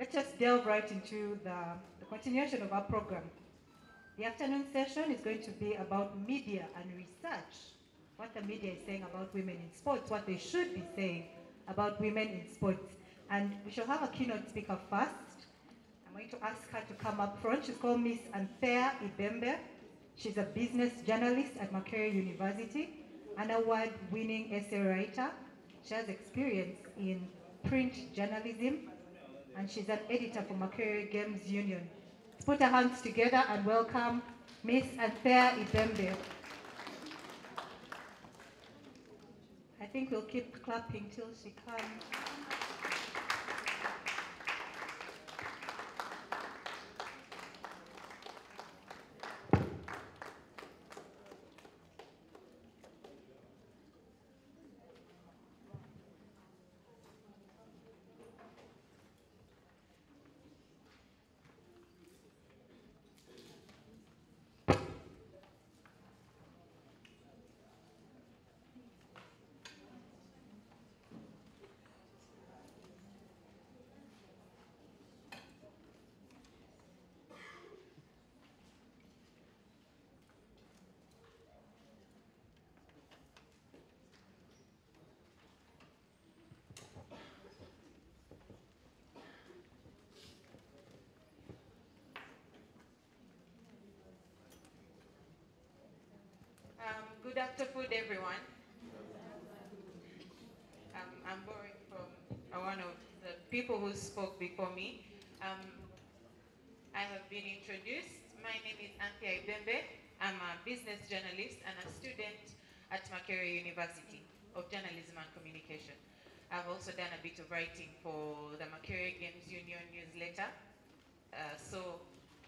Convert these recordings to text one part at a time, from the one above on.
Let's just delve right into the continuation of our program. The afternoon session is going to be about media and research. What the media is saying about women in sports, what they should be saying about women in sports. And we shall have a keynote speaker first. I'm going to ask her to come up front. She's called Miss Anthea Ibembe. She's a business journalist at Makerere University, an award-winning essay writer. She has experience in print journalism, and she's an editor for Makerere Games Union. Let's put our hands together and welcome Miss Anthea Ibembe. I think we'll keep clapping till she comes. Good afternoon, everyone. I'm borrowing from one of the people who spoke before me. I have been introduced. My name is Anthea Ibembe. I'm a business journalist and a student at Makerere University of Journalism and Communication. I've also done a bit of writing for the Makerere Games Union newsletter. So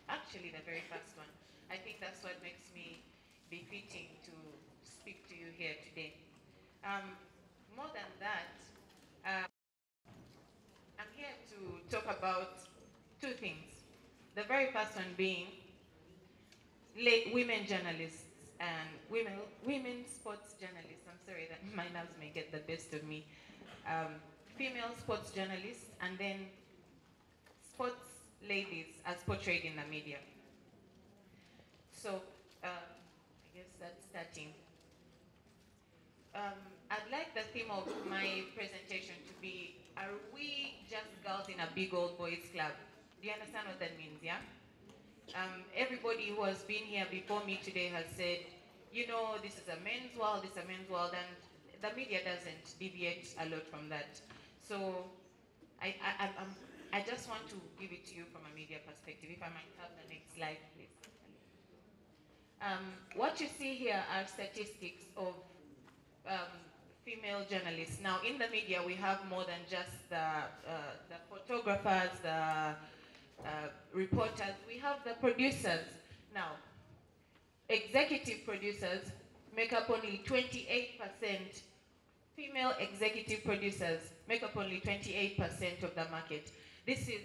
actually the very first one. I think that's what makes me befitting to speak to you here today. More than that, I'm here to talk about two things. The very first one being women journalists and women sports journalists. I'm sorry that my nerves may get the best of me. Female sports journalists, and then sports ladies as portrayed in the media. So I guess that's starting. I'd like the theme of my presentation to be, are we just girls in a big old boys club? Do you understand what that means, yeah? Everybody who has been here before me today has said, you know, this is a men's world, this is a men's world, and the media doesn't deviate a lot from that. So I just want to give it to you from a media perspective. If I might have the next slide, please. What you see here are statistics of female journalists. Now, in the media, we have more than just the photographers, the reporters. We have the producers. Now, executive producers make up only 28%. Female executive producers make up only 28% of the market. This is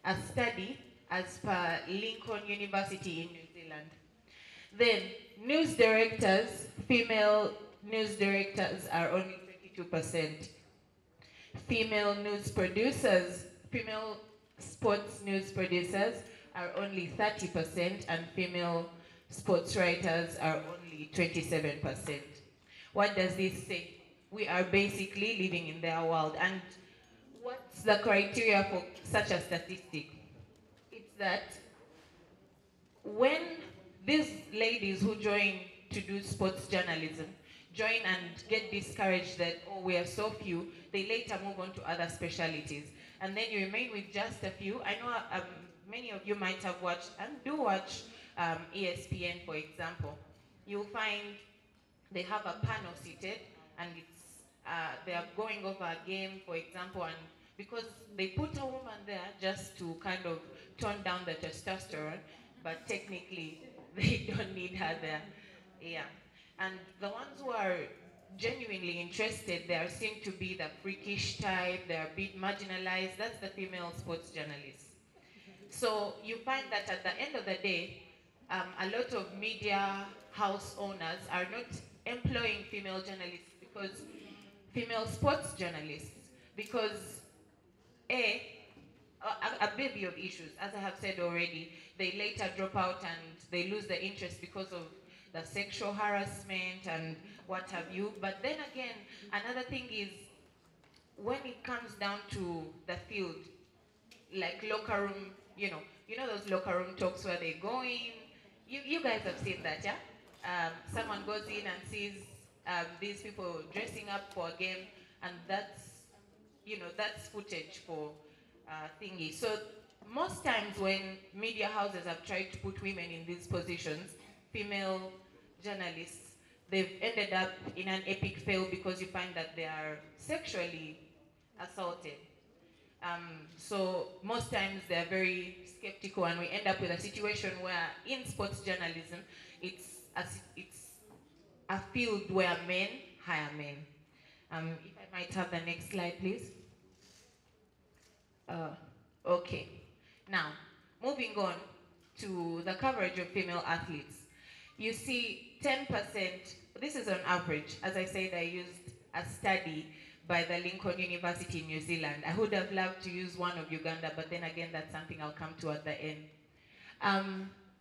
a study as per Lincoln University in New Zealand. Then, news directors, female news directors are only 22%. Female news producers, female sports news producers are only 30%, and female sports writers are only 27%. What does this say? We are basically living in their world. And what's the criteria for such a statistic? It's that when these ladies who join to do sports journalism join and get discouraged that, oh, we are so few, they later move on to other specialties. And then you remain with just a few. I know many of you might have watched and do watch ESPN, for example. You'll find they have a panel seated, and they are going over a game, for example, and because they put a woman there just to kind of tone down the testosterone, but technically they don't need her there. Yeah. And the ones who are genuinely interested, there seem to be the freakish type, they're a bit marginalized. That's the female sports journalists. So you find that at the end of the day, a lot of media house owners are not employing female journalists female sports journalists, because A, a bevy of issues. As I have said already, they later drop out and they lose the interest because of the sexual harassment and what have you. But then again, another thing is when it comes down to the field, like locker room, you know those locker room talks where they go in. You guys have seen that, yeah? Someone goes in and sees these people dressing up for a game, and that's footage for thingy. So most times when media houses have tried to put women in these positions, female journalists, they've ended up in an epic fail because you find that they are sexually assaulted. So most times they're very skeptical, and we end up with a situation where in sports journalism, it's a field where men hire men. If I might have the next slide, please. Okay. Now, moving on to the coverage of female athletes. You see 10%, this is on average. As I said, I used a study by the Lincoln University in New Zealand. I would have loved to use one of Uganda, but then again, that's something I'll come to at the end.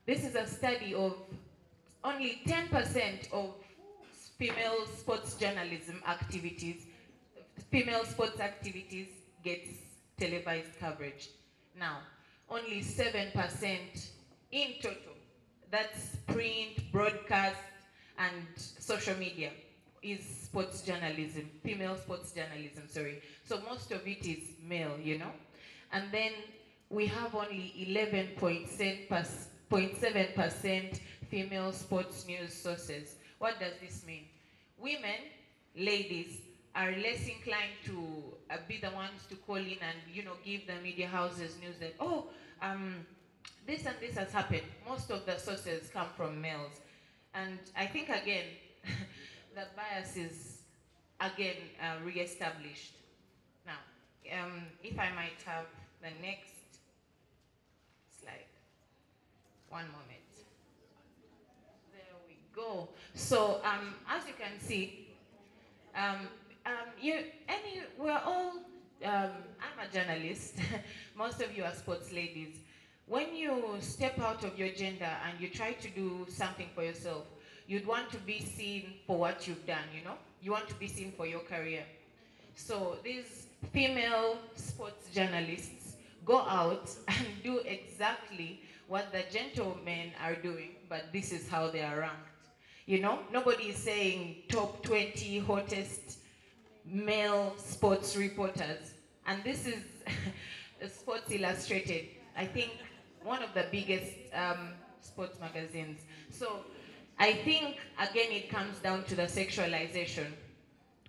This is a study of only 10% of female sports journalism activities, female sports activities gets televised coverage. Now, only 7% in total, that's print, broadcast, and social media, is sports journalism, female sports journalism, sorry. So most of it is male, And then we have only 11.7% female sports news sources. What does this mean? Women, ladies, are less inclined to be the ones to call in and give the media houses news that this and this has happened. Most of the sources come from males, and I think again the bias is again re-established. Now, if I might have the next slide, one moment. There we go. So as you can see. We're all, I'm a journalist, most of you are sports ladies. When you step out of your gender and you try to do something for yourself, you'd want to be seen for what you've done, You want to be seen for your career. So these female sports journalists go out and do exactly what the gentlemen are doing, but this is how they are ranked. Nobody is saying top 20 hottest male sports reporters. And this is Sports Illustrated, I think one of the biggest sports magazines. So I think, again, it comes down to the sexualization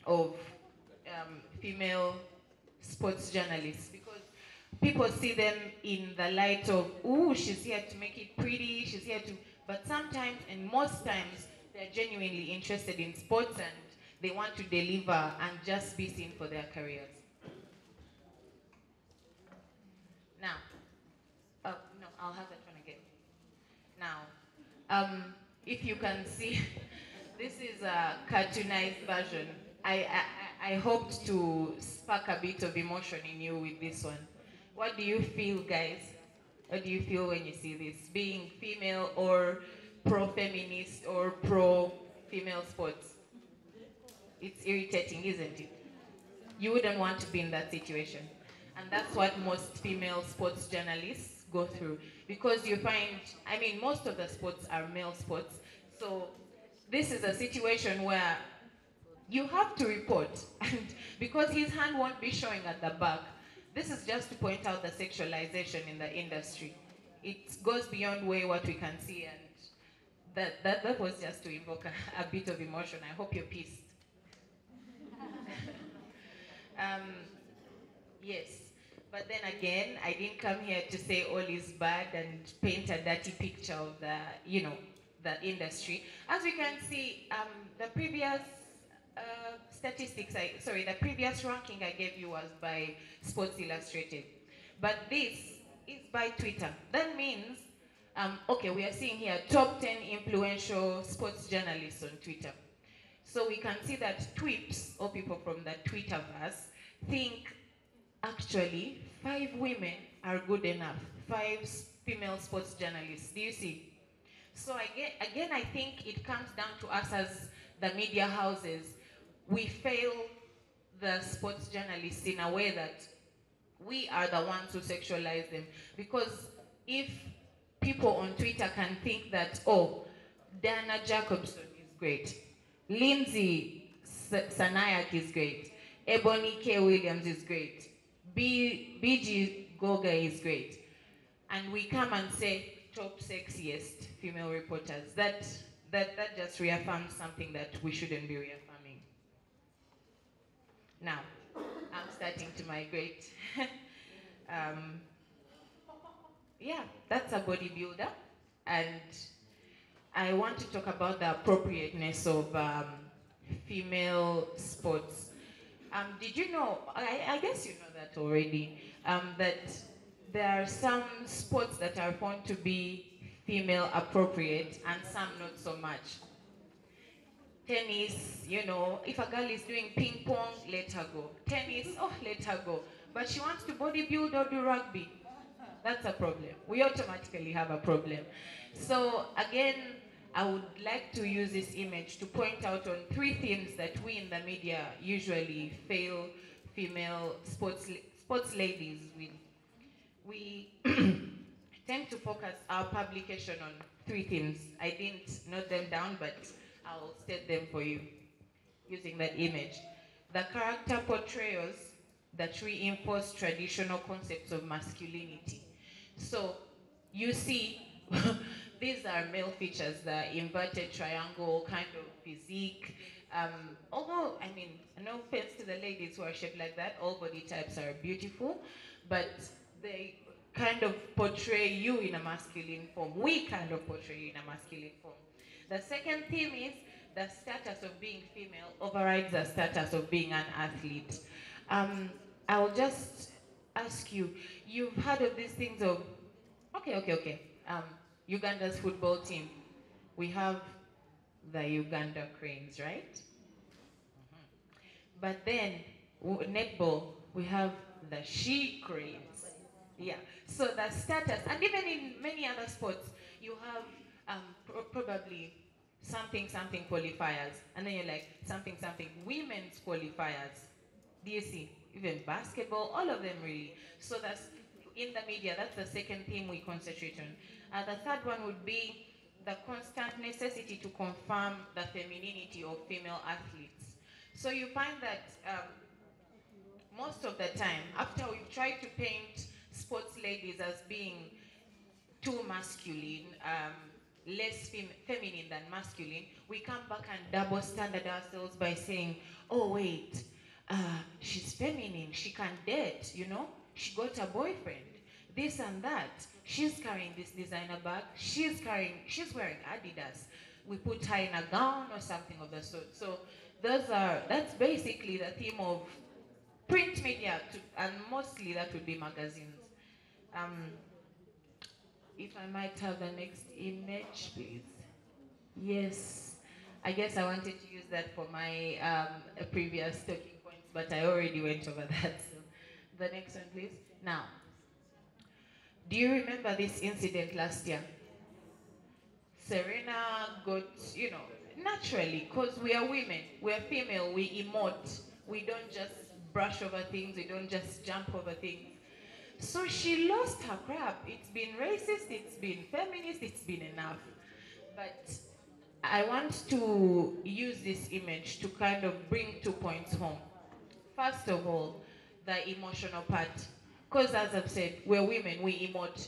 of female sports journalists, because people see them in the light of, ooh, she's here to make it pretty, she's here to, but sometimes, and most times, they're genuinely interested in sports and they want to deliver and just be seen for their careers. Now, no, I'll have that one again. Now, if you can see, this is a cartoonized version. I hoped to spark a bit of emotion in you with this one. What do you feel, guys? What do you feel when you see this? Being female or pro-feminist or pro-female sports? It's irritating, isn't it? You wouldn't want to be in that situation. And that's what most female sports journalists go through. Because you find, most of the sports are male sports. So this is a situation where you have to report. And because his hand won't be showing at the back, this is just to point out the sexualization in the industry. It goes beyond what we can see, and that was just to invoke a bit of emotion. I hope you're pissed. Yes, but then again, I didn't come here to say all is bad and paint a dirty picture of the industry. As we can see, the previous the previous ranking I gave you was by Sports Illustrated, but this is by Twitter. That means, okay, we are seeing here top 10 influential sports journalists on Twitter. So we can see that tweeps, or people from the Twitterverse, think actually 5 women are good enough. 5 female sports journalists. Do you see? So again, I think it comes down to us as the media houses. We fail the sports journalists in a way that we are the ones who sexualize them. Because if people on Twitter can think that, oh, Dana Jacobson is great, Lindsay Sanayak is great, Ebony K. Williams is great, BG Goga is great, and we come and say top sexiest female reporters, that just reaffirms something that we shouldn't be reaffirming. Now, I'm starting to migrate. Yeah, that's a bodybuilder, and I want to talk about the appropriateness of female sports. Did you know, I guess you know that already, that there are some sports that are found to be female appropriate and some not so much. Tennis, you know, if a girl is doing ping pong, let her go. Tennis, oh, let her go. But she wants to bodybuild or do rugby. That's a problem. We automatically have a problem. So again, I would like to use this image to point out on 3 themes that we in the media usually fail female sports ladies with. We tend to focus our publication on 3 themes. I didn't note them down, but I'll state them for you using that image. The character portrayals that reinforce traditional concepts of masculinity. So you see, these are male features, the inverted triangle kind of physique. Although, I mean, no offense to the ladies who are shaped like that, all body types are beautiful, but they kind of portray you in a masculine form. We kind of portray you in a masculine form. The second theme is the status of being female overrides the status of being an athlete. I'll just ask you, you've heard of these things of, okay. Uganda's football team. We have the Uganda Cranes, right? But then, netball, we have the She Cranes. Yeah, so the status, and even in many other sports, you have probably something qualifiers, and then you're like something women's qualifiers. Do you see? Even basketball, all of them really. So that's in the media, that's the second theme we concentrate on. The third one would be the constant necessity to confirm the femininity of female athletes. So you find that most of the time, after we've tried to paint sports ladies as being too masculine, less feminine than masculine, we come back and double standard ourselves by saying, oh wait, she's feminine, she can date, you know, she got a boyfriend, this and that, she's carrying this designer bag, she's wearing Adidas, we put her in a gown or something of the sort. So that's basically the theme of print media, and mostly that would be magazines. If I might have the next image, please. Yes, I guess I wanted to use that for my previous talking points, but I already went over that. So the next one, please. Now, do you remember this incident last year? Serena got, you know, naturally, because we are women, we are female, we emote. We don't just brush over things, we don't just jump over things. So she lost her crap. It's been racist, it's been feminist, it's been enough. But I want to use this image to kind of bring 2 points home. First of all, the emotional part. Because as I've said, we're women, we emote.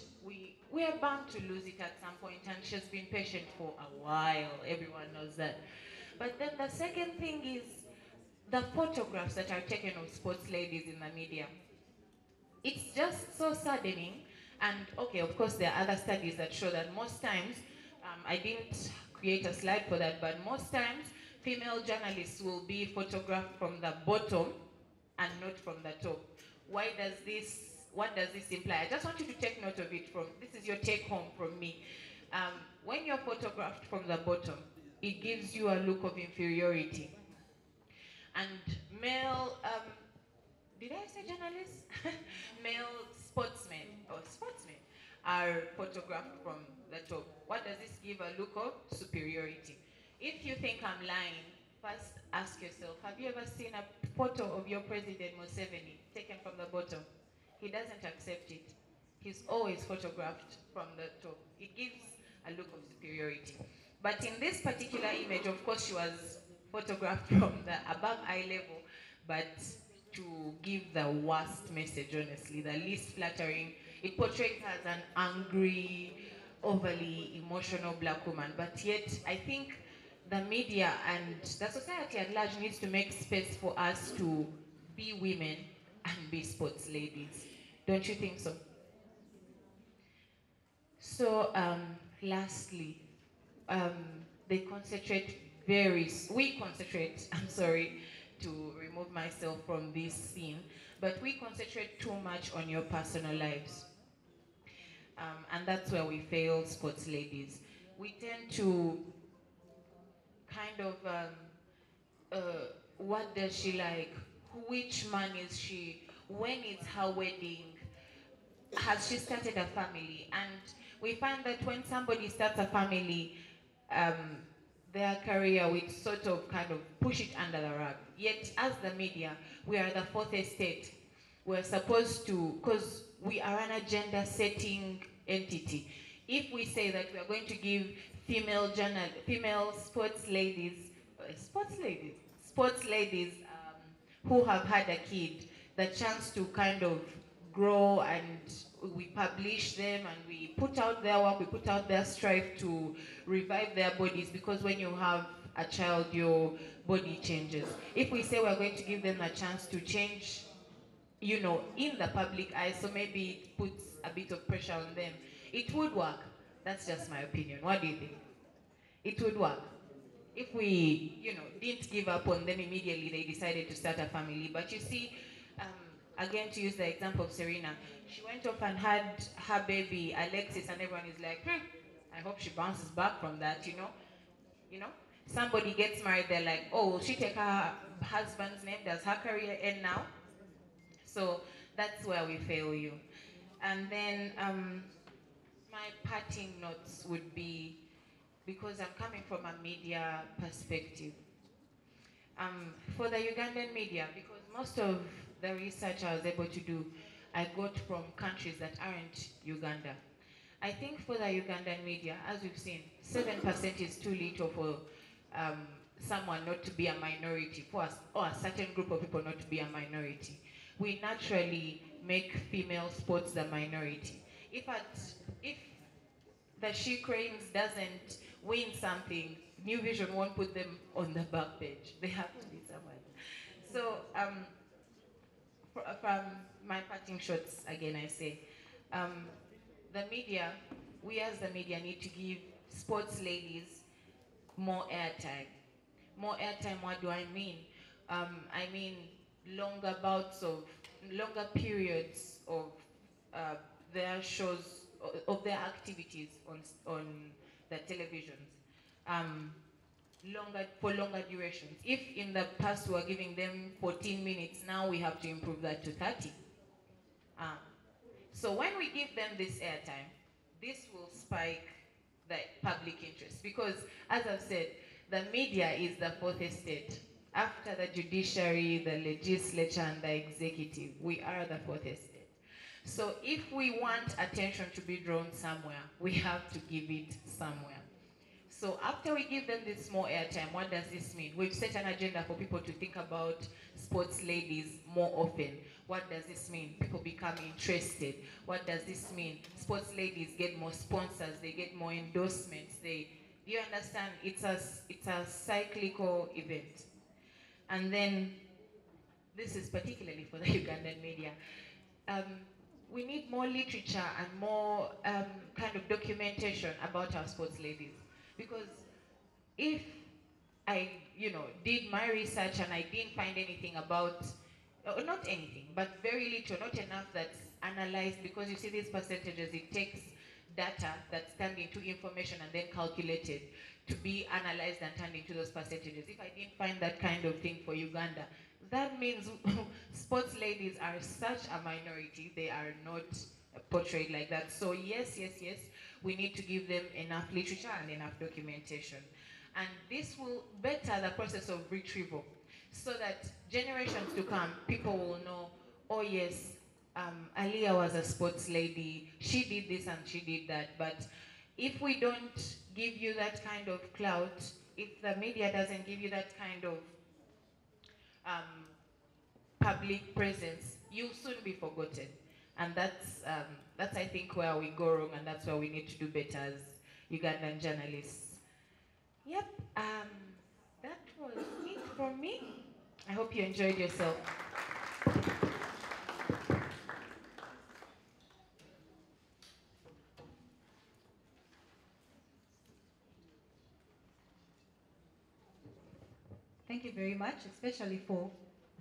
We are bound to lose it at some point, and she's been patient for a while. Everyone knows that. But then the second thing is the photographs that are taken of sports ladies in the media. It's just so saddening. And okay, of course, there are other studies that show that most times, I didn't create a slide for that, but most times, female journalists will be photographed from the bottom and not from the top. What does this imply? I just want you to take note of it. This is your take home from me. When you're photographed from the bottom, it gives you a look of inferiority. And male did I say journalists? Male sportsmen or sportsmen are photographed from the top. What does this give a look of? Superiority. If you think I'm lying, first ask yourself, have you ever seen a photo of your president Museveni taken from the bottom? He doesn't accept it. He's always photographed from the top. It gives a look of superiority. But in this particular image, of course, she was photographed from the above eye level, but to give the worst message, honestly, the least flattering. It portrays her as an angry, overly emotional black woman. But yet, I think the media and the society at large needs to make space for us to be women and be sports ladies. Don't you think so? So, lastly, um, they concentrate we concentrate, I'm sorry to remove myself from this scene, but we concentrate too much on your personal lives. And that's where we fail sports ladies. We tend to kind of, uh, what does she like? Which man is she? When is her wedding? Has she started a family? And we find that when somebody starts a family, um, their career, we sort of kind of push it under the rug. Yet, as the media, we are the fourth estate. We're supposed to, because we are an agenda setting entity. If we say that we are going to give female sports ladies who have had a kid, the chance to kind of grow, and we publish them and we put out their work, we put out their strive to revive their bodies, because when you have a child, your body changes. If we say we're going to give them a chance to change, in the public eye, so maybe it puts a bit of pressure on them, it would work. That's just my opinion. What do you think? It would work. If we, didn't give up on them immediately, they decided to start a family. But you see, again, to use the example of Serena, she went off and had her baby, Alexis, and everyone is like, I hope she bounces back from that. You know? Somebody gets married, they're like, oh, will she take her husband's name? Does her career end now? So that's where we fail you. And then my parting notes would be, because I'm coming from a media perspective, for the Ugandan media, because most of the research I was able to do, I got from countries that aren't Uganda. I think for the Ugandan media, as we've seen, 7% is too little for someone not to be a minority, for us, or a certain group of people not to be a minority. We naturally make female sports the minority. If the She Cranes doesn't win something, New Vision won't put them on the back page. They have to be somewhere. So from my parting shots, again I say, the media, we as the media need to give sports ladies more airtime. More airtime, what do I mean? I mean longer periods of their shows, of their activities on the televisions. For longer durations. If in the past we were giving them 14 minutes, now we have to improve that to 30. So when we give them this airtime, this will spike the public interest, because, as I've said, the media is the fourth estate. After the judiciary, the legislature, and the executive, we are the fourth estate. So if we want attention to be drawn somewhere, we have to give it somewhere. So after we give them this more airtime, what does this mean? We've set an agenda for people to think about sports ladies more often. What does this mean? People become interested. What does this mean? Sports ladies get more sponsors, they get more endorsements. Do you understand? It's a cyclical event. And then, this is particularly for the Ugandan media. We need more literature and more kind of documentation about our sports ladies. Because if I, did my research and I didn't find anything about, or not anything, but very little, not enough that's analyzed, because you see these percentages, it takes data that's turned into information and then calculated to be analyzed and turned into those percentages. If I didn't find that kind of thing for Uganda, that means sports ladies are such a minority. They are not portrayed like that. So yes, yes, yes, we need to give them enough literature and enough documentation. And this will better the process of retrieval so that generations to come, people will know, oh yes, Aliyah was a sports lady, she did this and she did that. But if we don't give you that kind of clout, if the media doesn't give you that kind of public presence, you'll soon be forgotten. And that's I think where we go wrong, and that's where we need to do better as Ugandan journalists. Yep, that was it from me. I hope you enjoyed yourself. Thank you very much, especially for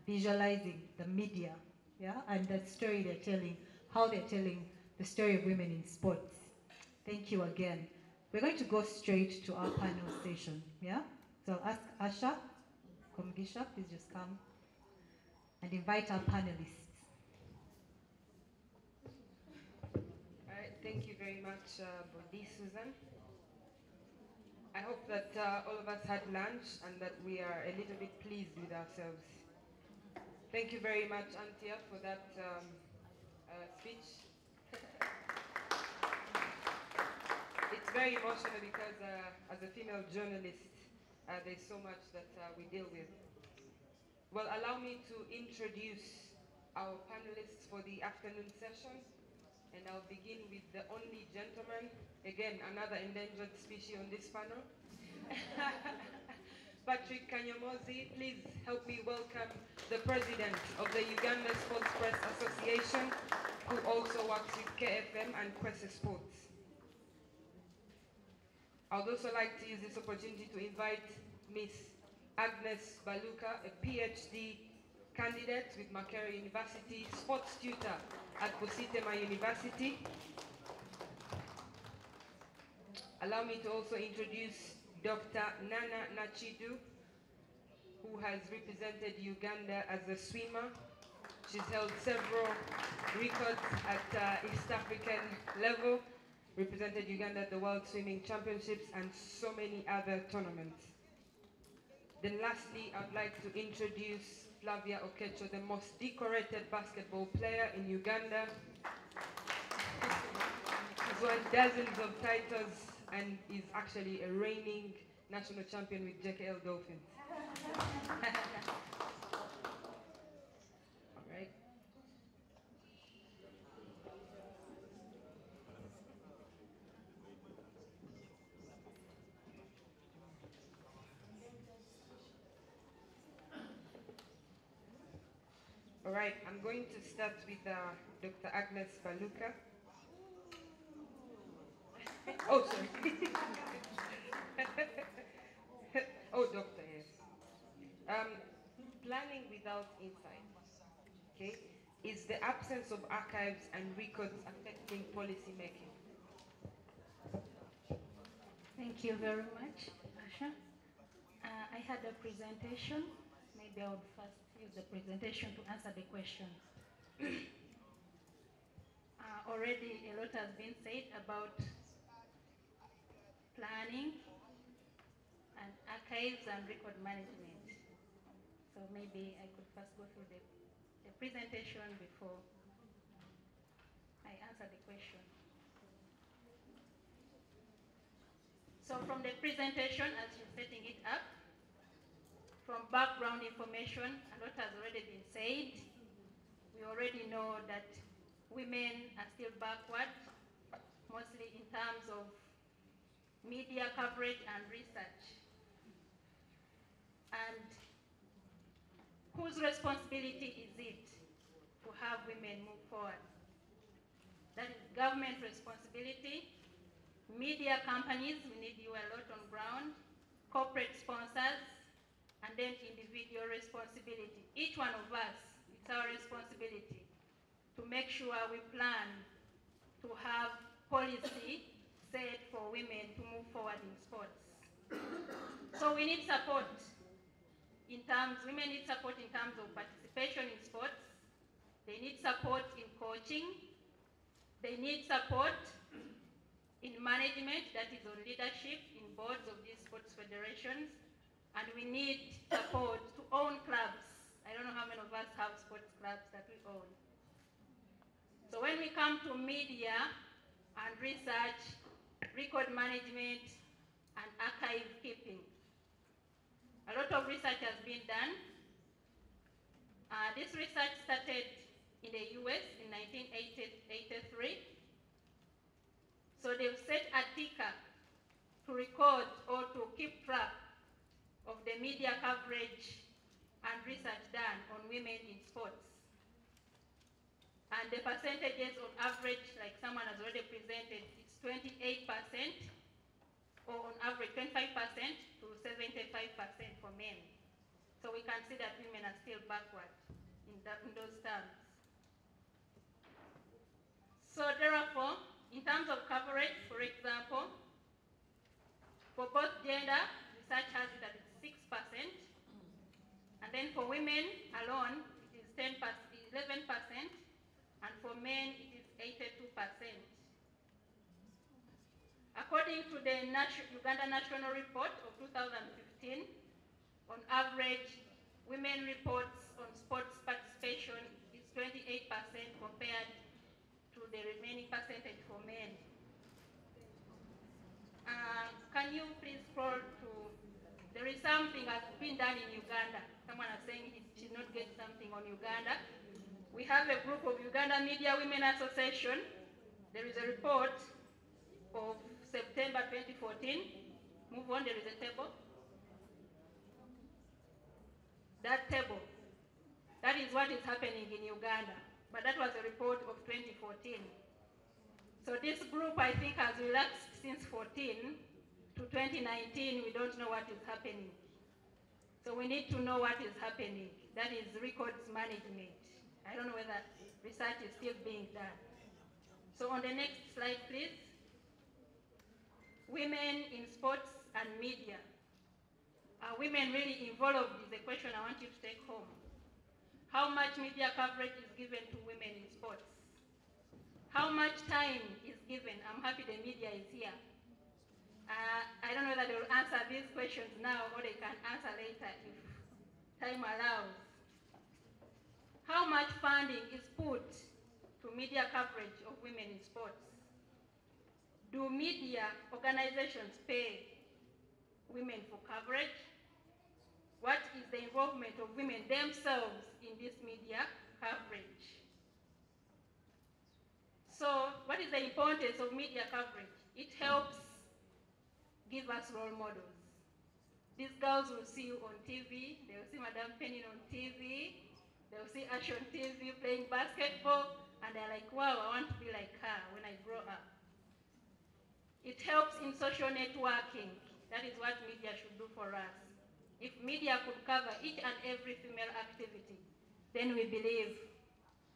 visualizing the media, yeah, and the story they're telling, how they're telling the story of women in sports. Thank you again. We're going to go straight to our panel session, yeah? So I'll ask Asha, Komgisha, please just come and invite our panelists. All right, thank you very much, Bodi Susan. I hope that all of us had lunch and that we are a little bit pleased with ourselves. Thank you very much, Antia, for that speech. It's very emotional because as a female journalist, there's so much that we deal with. Well, allow me to introduce our panelists for the afternoon session. And I'll begin with the only gentleman, again, another endangered species on this panel. Patrick Kanyomozi, please help me welcome the president of the Uganda Sports Press Association, who also works with KFM and Kwese Sports. I would also like to use this opportunity to invite Miss Agnes Baluka, a PhD candidate with Makerere University, sports tutor at Busitema University. Allow me to also introduce Dr. Nana Nachidu, who has represented Uganda as a swimmer. She's held several records at East African level, represented Uganda at the World Swimming Championships and so many other tournaments. Then lastly, I'd like to introduce Flavia Okecho, the most decorated basketball player in Uganda. She's won dozens of titles and is actually a reigning national champion with JKL Dolphins. All right. All right, I'm going to start with Dr. Agnes Baluka. Oh, sorry. Oh, doctor, yes. Planning without insight, okay, is the absence of archives and records affecting policy making. Thank you very much, Asha. I had a presentation. Maybe I would first use the presentation to answer the questions. Already a lot has been said about planning and archives and record management. So maybe I could first go through the presentation before I answer the question. So from the presentation, as you're setting it up, from background information, a lot has already been said. We already know that women are still backward, mostly in terms of media coverage and research. And whose responsibility is it to have women move forward? That is government responsibility. Media companies, we need you a lot on ground. Corporate sponsors, and then individual responsibility. Each one of us, it's our responsibility to make sure we plan to have policy set for women to move forward in sports. So we need support women need support in terms of participation in sports. They need support in coaching. They need support in management, that is on leadership in boards of these sports federations. And we need support to own clubs. I don't know how many of us have sports clubs that we own. So when we come to media and research, record management, and archive keeping, a lot of research has been done. This research started in the US in 1983. So they've set a ticker to record or to keep track of the media coverage and research done on women in sports. And the percentages on average, like someone has already presented, it's 28%, or on average 25% to 75% for men. So we can see that women are still backward in those terms. So therefore, in terms of coverage, for example, for both gender, research has it at 6%, and then for women alone, it is 11%, and for men, it is 82%. According to the Uganda National Report of 2015, on average, women reports on sports participation is 28% compared to the remaining percentage for men. Can you please scroll to, there is something that's been done in Uganda. Someone is saying it should not get something on Uganda. We have a group of Uganda Media Women Association. There is a report of September 2014. Move on, there is a table. That table, that is what is happening in Uganda. But that was a report of 2014. So this group, I think, has relaxed since 14 to 2019. We don't know what is happening. So we need to know what is happening. That is records management. I don't know whether research is still being done. So on the next slide, please. Women in sports and media. Are women really involved is the question I want you to take home. How much media coverage is given to women in sports? How much time is given? I'm happy the media is here. I don't know whether they will answer these questions now or they can answer later if time allows. How much funding is put to media coverage of women in sports? Do media organizations pay women for coverage? What is the involvement of women themselves in this media coverage? So, what is the importance of media coverage? It helps give us role models. These girls will see you on TV, they will see Madame Penny on TV, they will see Ash on TV playing basketball, and they're like, wow, I want to be like her when I grow up. It helps in social networking. That is what media should do for us. If media could cover each and every female activity, then we believe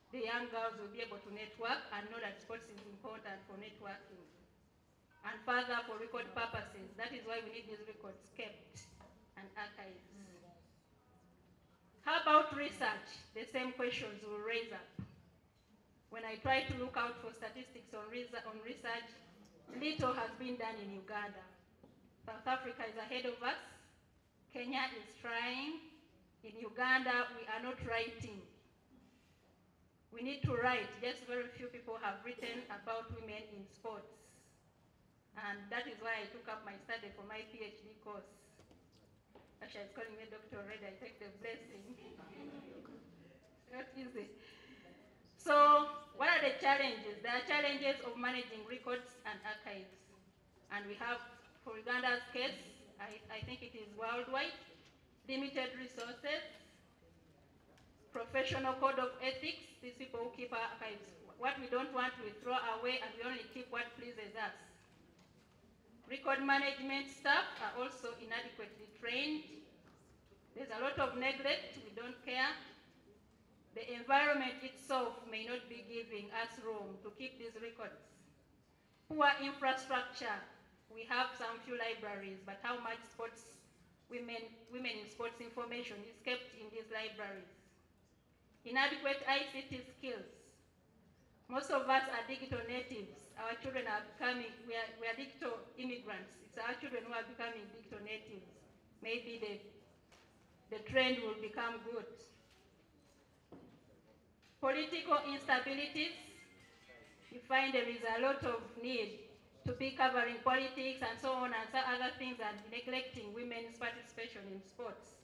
the young girls will be able to network and know that sports is important for networking. And further, for record purposes. That is why we need these records kept and archived. How about research? The same questions will raise up. When I try to look out for statistics on research, little has been done in Uganda. South Africa is ahead of us. Kenya is trying. In Uganda, we are not writing. We need to write. Just very few people have written about women in sports. And that is why I took up my study for my PhD course. Actually, it's calling me doctor already. I take the blessing. It's not easy. So, what are the challenges? There are challenges of managing records and archives. And we have, for Uganda's case, I think it is worldwide, limited resources, professional code of ethics. These people who keep our archives. What we don't want, we throw away, and we only keep what pleases us. Record management staff are also inadequately trained. There's a lot of neglect. We don't care. The environment itself may not be giving us room to keep these records. Poor infrastructure. We have some few libraries, but how much women in sports information is kept in these libraries? Inadequate ICT skills. Most of us are digital natives. Our children are becoming, we are digital immigrants. It's our children who are becoming digital natives. Maybe the trend will become good. Political instabilities. You find there is a lot of need to be covering politics and so on and so other things and neglecting women's participation in sports.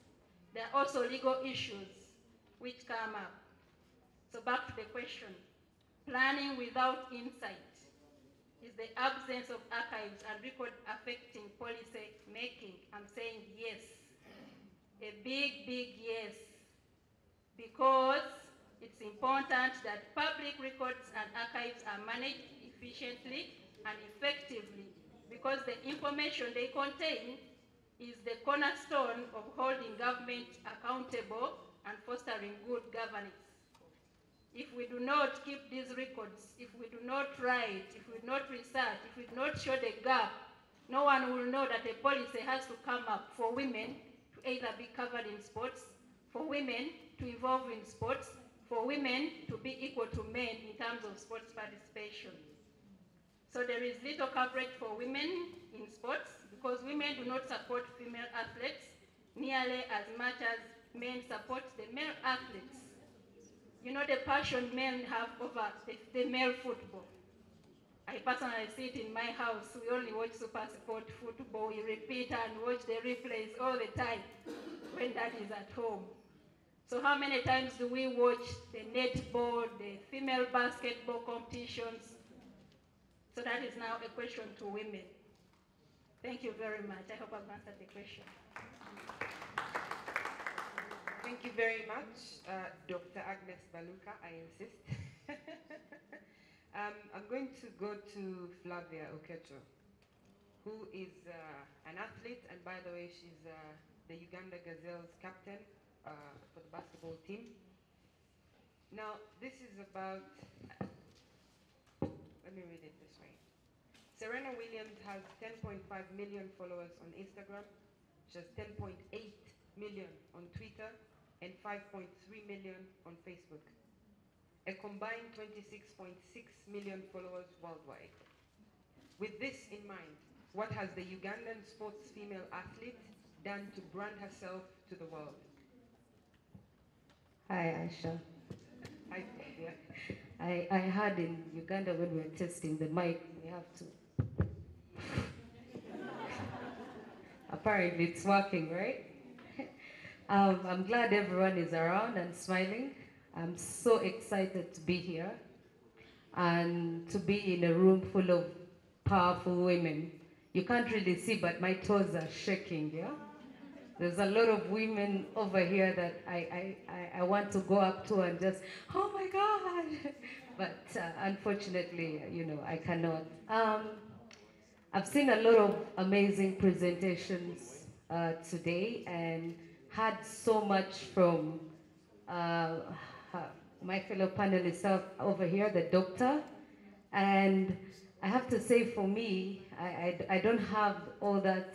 There are also legal issues which come up. So back to the question. Planning without insight. Is the absence of archives and record affecting policy making? I'm saying yes. A big, big yes. Because it's important that public records and archives are managed efficiently and effectively, because the information they contain is the cornerstone of holding government accountable and fostering good governance. If we do not keep these records, if we do not write, if we do not research, if we do not show the gap, no one will know that a policy has to come up for women to either be covered in sports, for women to involve in sports, for women to be equal to men in terms of sports participation. So there is little coverage for women in sports because women do not support female athletes nearly as much as men support the male athletes. You know the passion men have over the male football. I personally see it in my house. We only watch Super Sport football. We repeat and watch the replays all the time when Dad is at home. So how many times do we watch the netball, the female basketball competitions? So that is now a question to women. Thank you very much. I hope I've answered the question. Thank you very much, Dr. Agnes Baluka, I insist. I'm going to go to Flavia Okecho, who is an athlete, and by the way, she's the Uganda Gazelles captain for the basketball team. Now, this is about, let me read it this way. Serena Williams has 10.5 million followers on Instagram. She has 10.8 million on Twitter and 5.3 million on Facebook. A combined 26.6 million followers worldwide. With this in mind, what has the Ugandan sports female athlete done to brand herself to the world? Hi, Aisha. Hi, Flavia. I heard in Uganda when we were testing the mic, we have to. Apparently it's working, right? I'm glad everyone is around and smiling. I'm so excited to be here and to be in a room full of powerful women. You can't really see, but my toes are shaking, yeah? There's a lot of women over here that I want to go up to and just, oh my God. But unfortunately, you know, I cannot. I've seen a lot of amazing presentations today and had so much from my fellow panelists over here, the doctor. And I have to say for me, I don't have all that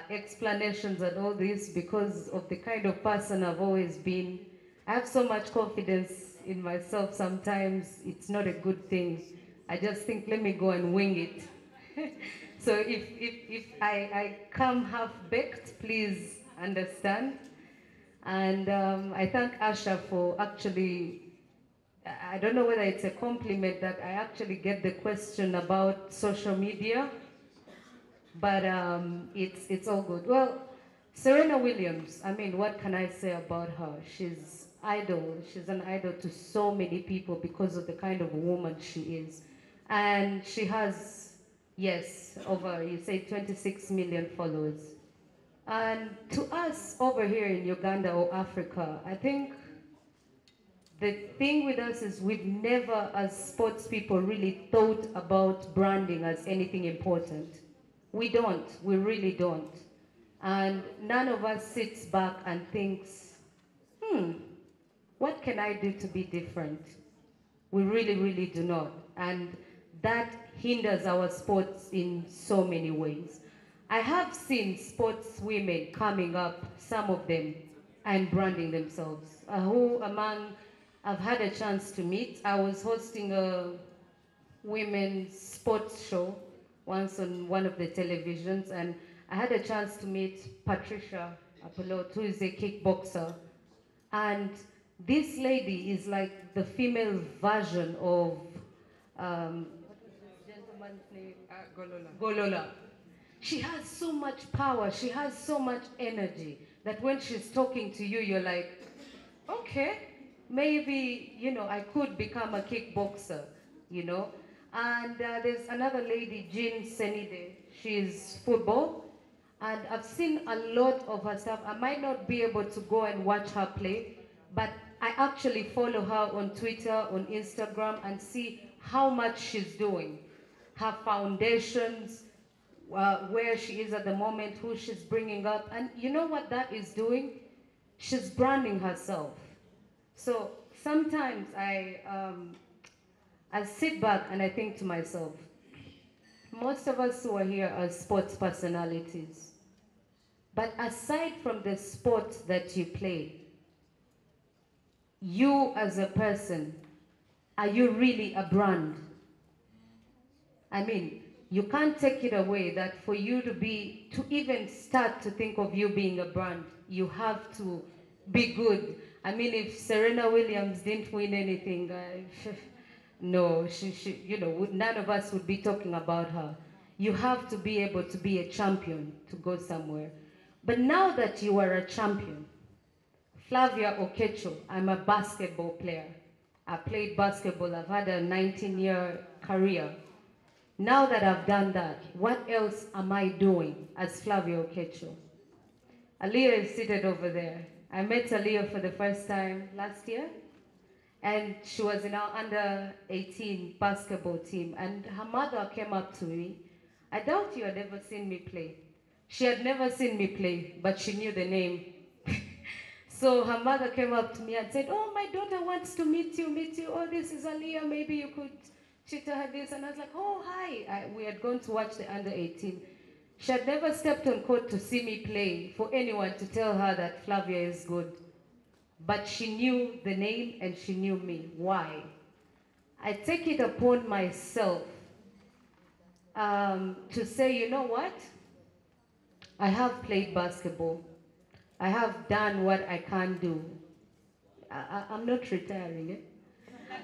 explanations and all this because of the kind of person I've always been. I have so much confidence in myself sometimes, it's not a good thing. I just think, let me go and wing it. So if I come half-baked, please understand. And I thank Asha for actually, I don't know whether it's a compliment that I actually get the question about social media, but it's all good. Well, Serena Williams, I mean, what can I say about her? She's idol. She's an idol to so many people because of the kind of woman she is. And she has, yes, over, you say 26 million followers. And to us over here in Uganda or Africa, I think the thing with us is we've never, as sports people, really thought about branding as anything important. We don't, we really don't. And none of us sits back and thinks, what can I do to be different? We really, really do not. and that hinders our sports in so many ways. I have seen sports women coming up, some of them, and branding themselves. Who among I've had a chance to meet. I was hosting a women's sports show once on one of the televisions, and I had a chance to meet Patricia Apollo, who is a kickboxer. And this lady is like the female version of, what was this gentleman's name? Golola. Golola. She has so much power, she has so much energy that when she's talking to you, you're like, okay, maybe, I could become a kickboxer, you know. And there's another lady, Jean Senide. She's football, and I've seen a lot of her stuff. I might not be able to go and watch her play, but I actually follow her on Twitter, on Instagram, and see how much she's doing. Her foundations, where she is at the moment, who she's bringing up. And you know what that is doing? She's branding herself. So sometimes I sit back and I think to myself, most of us who are here are sports personalities. But aside from the sport that you play, you as a person, are you really a brand? I mean, you can't take it away that for you to even start to think of you being a brand, you have to be good. I mean, if Serena Williams didn't win anything, no, none of us would be talking about her. You have to be able to be a champion to go somewhere. But now that you are a champion, Flavia Okecho, I'm a basketball player. I played basketball, I've had a 19-year career. Now that I've done that, what else am I doing as Flavia Okecho? Aliyah is seated over there. I met Aliyah for the first time last year, and she was in our under 18 basketball team, and her mother came up to me. I doubt you had ever seen me play. She had never seen me play, but she knew the name. So her mother came up to me and said, oh, my daughter wants to meet you. Oh, this is Aliyah, maybe you could tell her this. And I was like, oh, hi. We had gone to watch the under 18. She had never stepped on court to see me play for anyone to tell her that Flavia is good. But she knew the name and she knew me. Why? I take it upon myself to say, you know what? I have played basketball. I have done what I can do. I'm not retiring, eh?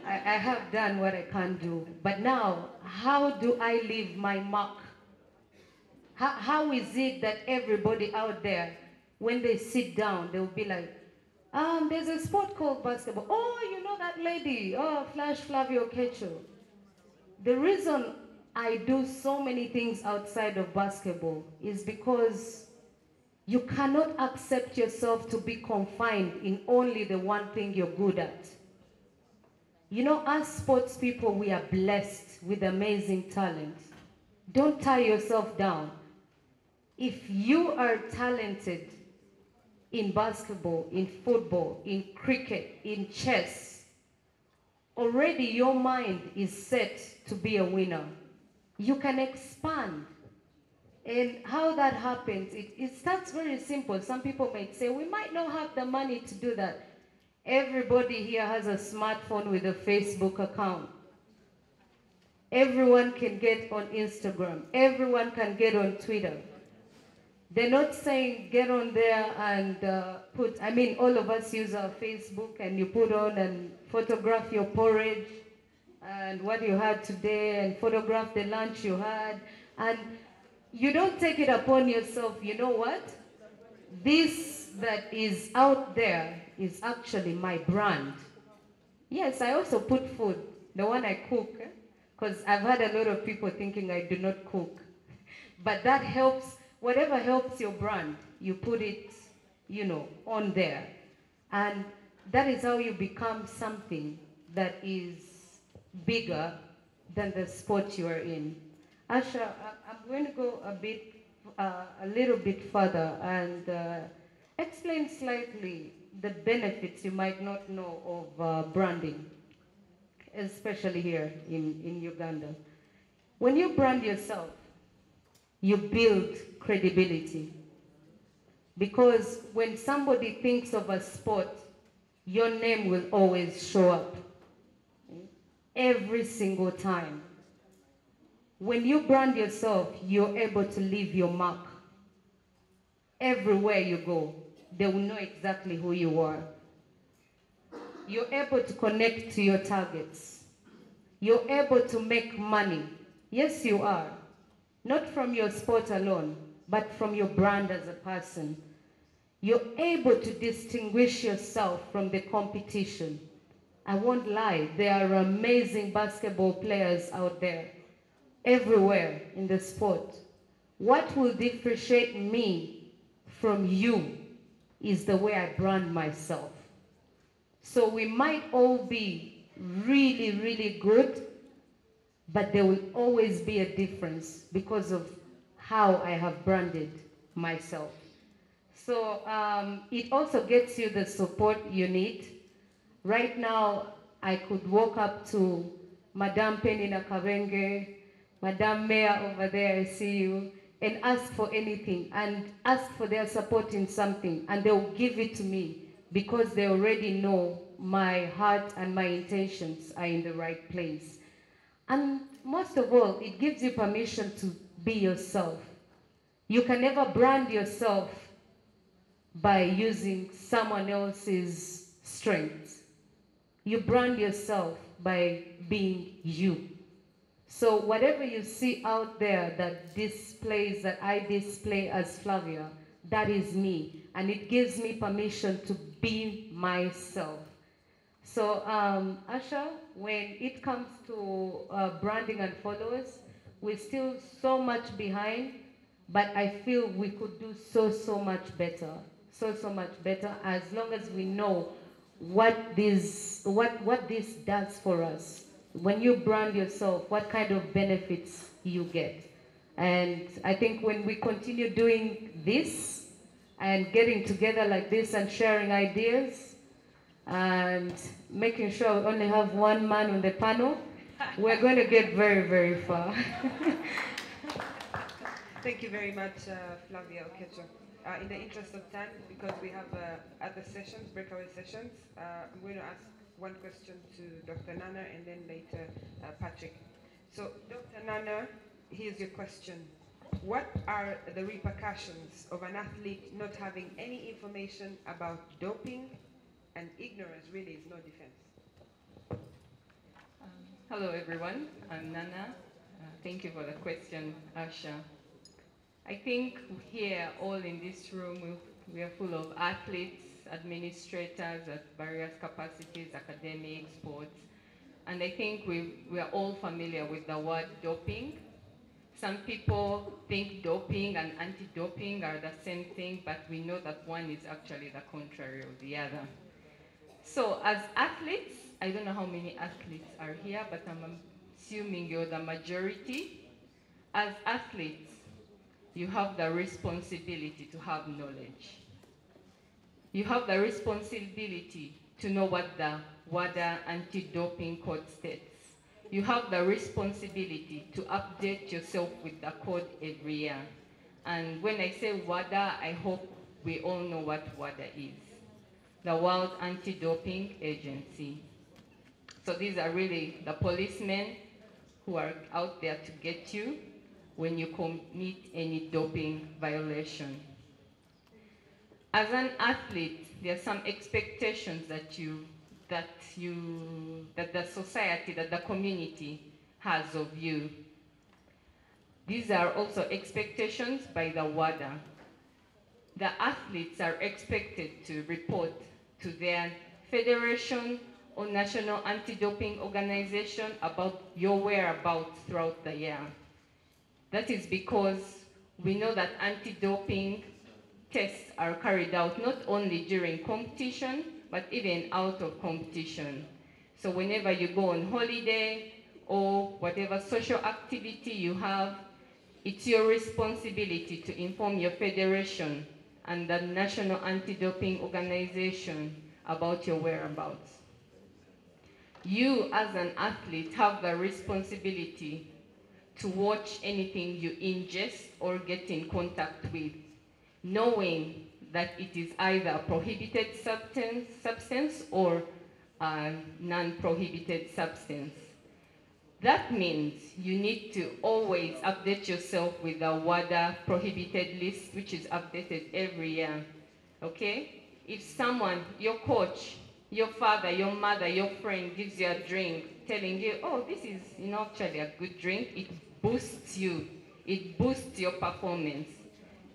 I have done what I can do. But now, how do I leave my mark? How is it that everybody out there, when they sit down, they'll be like, there's a sport called basketball. Oh, you know that lady? Oh, Flavia Okecho. The reason I do so many things outside of basketball is because you cannot accept yourself to be confined in only the one thing you're good at. You know, as sports people, we are blessed with amazing talent. Don't tie yourself down. If you are talented in basketball, in football, in cricket, in chess, already your mind is set to be a winner. You can expand. And how that happens, it starts very simple. Some people might say, we might not have the money to do that. Everybody here has a smartphone with a Facebook account. Everyone can get on Instagram. Everyone can get on Twitter. They're not saying get on there and all of us use our Facebook, and you put on and photograph your porridge and what you had today and photograph the lunch you had. And you don't take it upon yourself, you know what? This that is out there is actually my brand. Yes, I also put food, the one I cook, because I've had a lot of people thinking I do not cook. But that helps, whatever helps your brand, you put it, on there. And that is how you become something that is bigger than the sport you are in. Asha, I'm going to go a little bit further and explain slightly the benefits you might not know of branding. especially here in Uganda. When you brand yourself, you build credibility. Because when somebody thinks of a sport, your name will always show up. Every single time. When you brand yourself, you're able to leave your mark. Everywhere you go, they will know exactly who you are. You're able to connect to your targets. You're able to make money. Yes, you are. Not from your sport alone, but from your brand as a person. You're able to distinguish yourself from the competition. I won't lie, there are amazing basketball players out there, everywhere in the sport. What will differentiate me from you is the way I brand myself. So we might all be really, really good, but there will always be a difference because of how I have branded myself. So it also gets you the support you need. Right now, I could walk up to Madame Penina Kavenge, Madame Mayor over there, I see you, and ask for anything, and ask for their support in something, and they'll give it to me because they already know my heart and my intentions are in the right place. And most of all, it gives you permission to be yourself. You can never brand yourself by using someone else's strengths. You brand yourself by being you. So whatever you see out there that displays, that I display as Flavia, that is me. And it gives me permission to be myself. So Asha, when it comes to branding and followers, we're still so much behind, but I feel we could do so much better. So much better, as long as we know what this does for us. When you brand yourself, what kind of benefits you get. And I think when we continue doing this and getting together like this and sharing ideas and making sure we only have one man on the panel, we're going to get very far. Thank you very much, Flavia Okecho. In the interest of time, because we have other sessions, breakaway sessions, I'm going to ask one question to Dr. Nana and then later Patrick. So, Dr. Nana, here's your question. What are the repercussions of an athlete not having any information about doping? And ignorance really is no defense. Hello everyone, I'm Nana. Thank you for the question, Asha. I think here, all in this room, we are full of athletes, administrators at various capacities, academic, sports, and I think we are all familiar with the word doping. Some people think doping and anti-doping are the same thing, but we know that one is actually the contrary of the other. So as athletes, I don't know how many athletes are here, but I'm assuming you're the majority. As athletes, you have the responsibility to have knowledge. You have the responsibility to know what the WADA anti-doping code states. You have the responsibility to update yourself with the code every year. And when I say WADA, I hope we all know what WADA is. The World Anti-Doping Agency. So these are really the policemen who are out there to get you when you commit any doping violation. As an athlete, there are some expectations that the society, that the community has of you. These are also expectations by the WADA. The athletes are expected to report to their federation or national anti-doping organization about your whereabouts throughout the year. That is because we know that anti-doping tests are carried out not only during competition, but even out of competition. So whenever you go on holiday or whatever social activity you have, it's your responsibility to inform your federation and the National Anti-Doping Organization about your whereabouts. you as an athlete have the responsibility to watch anything you ingest or get in contact with, knowing that it is either a prohibited substance or a non-prohibited substance. That means you need to always update yourself with the WADA prohibited list, which is updated every year, okay? If someone, your coach, your father, your mother, your friend gives you a drink, telling you, oh, this is actually a good drink, it boosts you, it boosts your performance.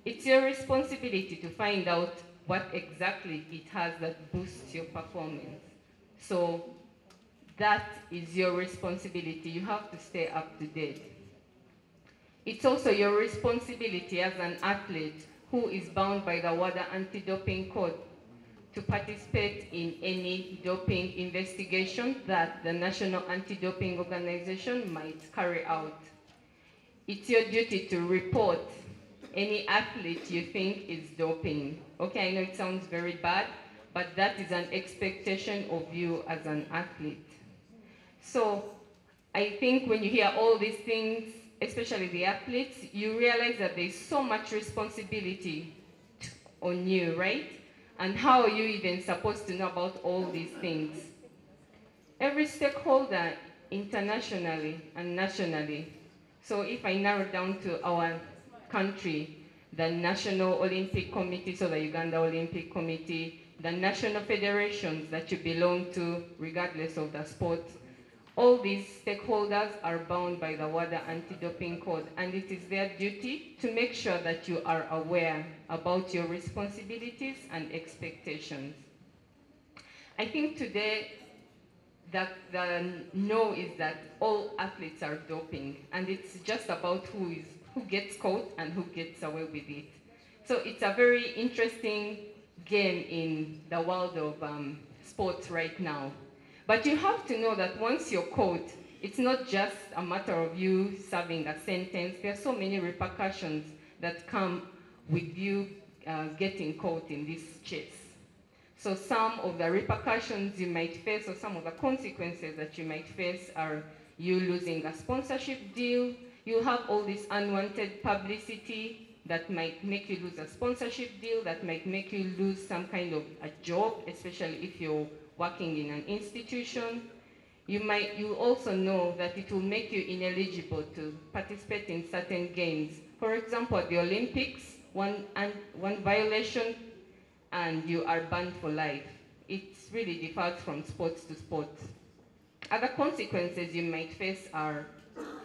It's your responsibility to find out what exactly it has that boosts your performance. So that is your responsibility. You have to stay up to date. It's also your responsibility as an athlete who is bound by the WADA anti-doping code to participate in any doping investigation that the National Anti-Doping Organization might carry out. It's your duty to report any athlete you think is doping. Okay, I know it sounds very bad, but that is an expectation of you as an athlete. So I think when you hear all these things, especially the athletes, you realize that there's so much responsibility on you, right? And how are you even supposed to know about all these things? Every stakeholder internationally and nationally, so if I narrow down to our country, the National Olympic Committee, so the Uganda Olympic Committee, the national federations that you belong to, regardless of the sport, all these stakeholders are bound by the WADA anti-doping code, and it is their duty to make sure that you are aware about your responsibilities and expectations. I think today that the no is that all athletes are doping, and it's just about who gets caught and who gets away with it. So it's a very interesting game in the world of sports right now. But you have to know that once you're caught, it's not just a matter of you serving a sentence. There are so many repercussions that come with you getting caught in this chase. So some of the repercussions you might face, or some of the consequences that you might face, are you losing a sponsorship deal. You have all this unwanted publicity that might make you lose a sponsorship deal, that might make you lose some kind of a job, especially if you're working in an institution. You also know that it will make you ineligible to participate in certain games. For example, at the Olympics, one violation and you are banned for life. It really differs from sports to sports. Other consequences you might face are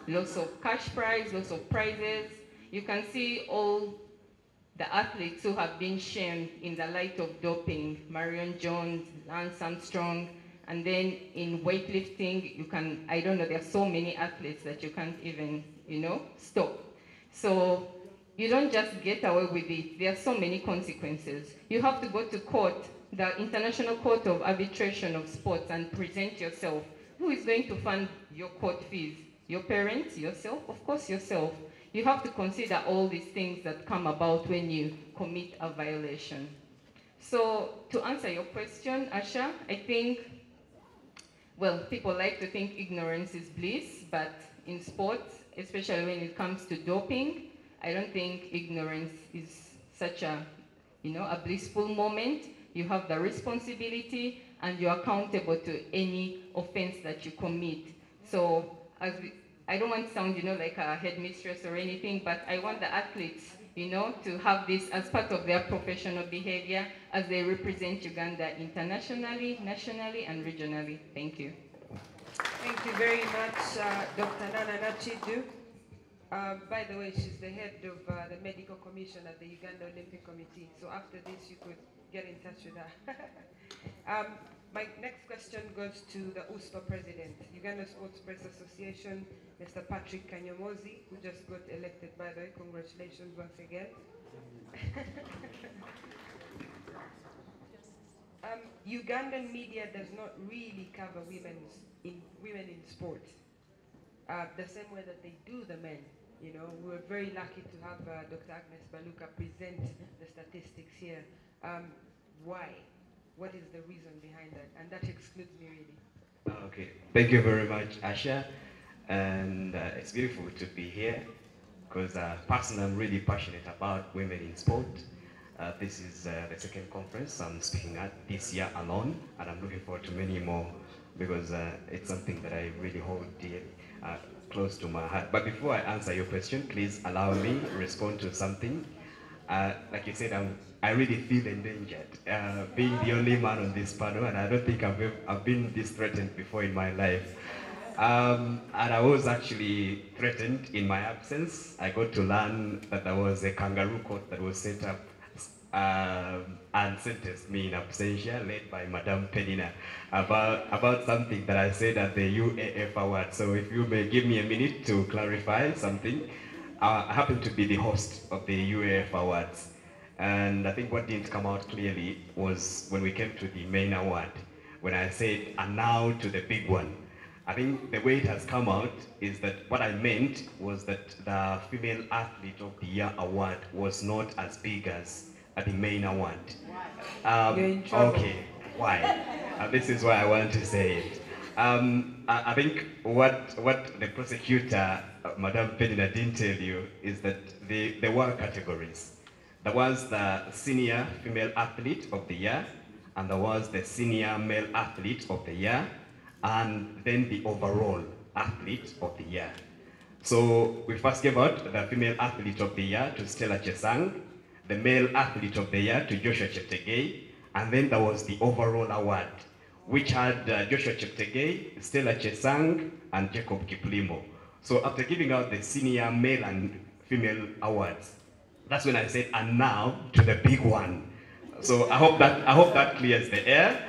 loss of cash prize, loss of prizes. You can see all the athletes who have been shamed in the light of doping, Marion Jones, Lance Armstrong, and then in weightlifting, I don't know, there are so many athletes that you can't even, stop. So you don't just get away with it. There are so many consequences. You have to go to court, the International Court of Arbitration of Sports, and present yourself. Who is going to fund your court fees? Your parents, yourself? Of course, yourself. You have to consider all these things that come about when you commit a violation. So to answer your question, Asha, I think, well, people like to think ignorance is bliss, but in sports, especially when it comes to doping, I don't think ignorance is such a blissful moment. You have the responsibility and you're accountable to any offense that you commit. So I don't want to sound, like a headmistress or anything, but I want the athletes, to have this as part of their professional behavior as they represent Uganda internationally, nationally, and regionally. Thank you. Thank you very much, Dr. Nana Nachidu. By the way, she's the head of the medical commission at the Uganda Olympic Committee. So after this, you could get in touch with her. My next question goes to the USPA president, Uganda Sports Press Association, Mr. Patrick Kanyomozi, who just got elected, by the way. Congratulations once again. Ugandan media does not really cover women in sport the same way that they do the men. We were very lucky to have Dr. Agnes Baluka present the statistics here. Why? What is the reason behind that? And that excludes me, really. Okay, thank you very much, Asha. And it's beautiful to be here because personally I'm really passionate about women in sport. This is the second conference I'm speaking at this year alone, and I'm looking forward to many more because it's something that I really hold dear, close to my heart. But before I answer your question, please allow me to respond to something. Like you said, I really feel endangered being the only man on this panel, and I don't think I've been this threatened before in my life. And I was actually threatened in my absence. I got to learn that there was a kangaroo court that was set up and sentenced me in absentia, led by Madame Penina, about something that I said at the UAF award. So if you may give me a minute to clarify something. I happen to be the host of the UAF awards. And I think what didn't come out clearly was when we came to the main award, when I said, and now to the big one. I think the way it has come out is that what I meant was that the Female Athlete of the Year award was not as big as the main award. You're in trouble. Okay, why? This is why I want to say it. I think what the prosecutor, Madame Penina, didn't tell you is that there were categories. There was the Senior Female Athlete of the Year, and there was the Senior Male Athlete of the Year, and then the Overall Athlete of the Year. So we first gave out the Female Athlete of the Year to Stella Chesang, the Male Athlete of the Year to Joshua Cheptegei, and then there was the Overall Award, which had Joshua Cheptegei, Stella Chesang, and Jacob Kiplimo. So after giving out the Senior Male and Female Awards, that's when I said, and now to the big one. So I hope that clears the air.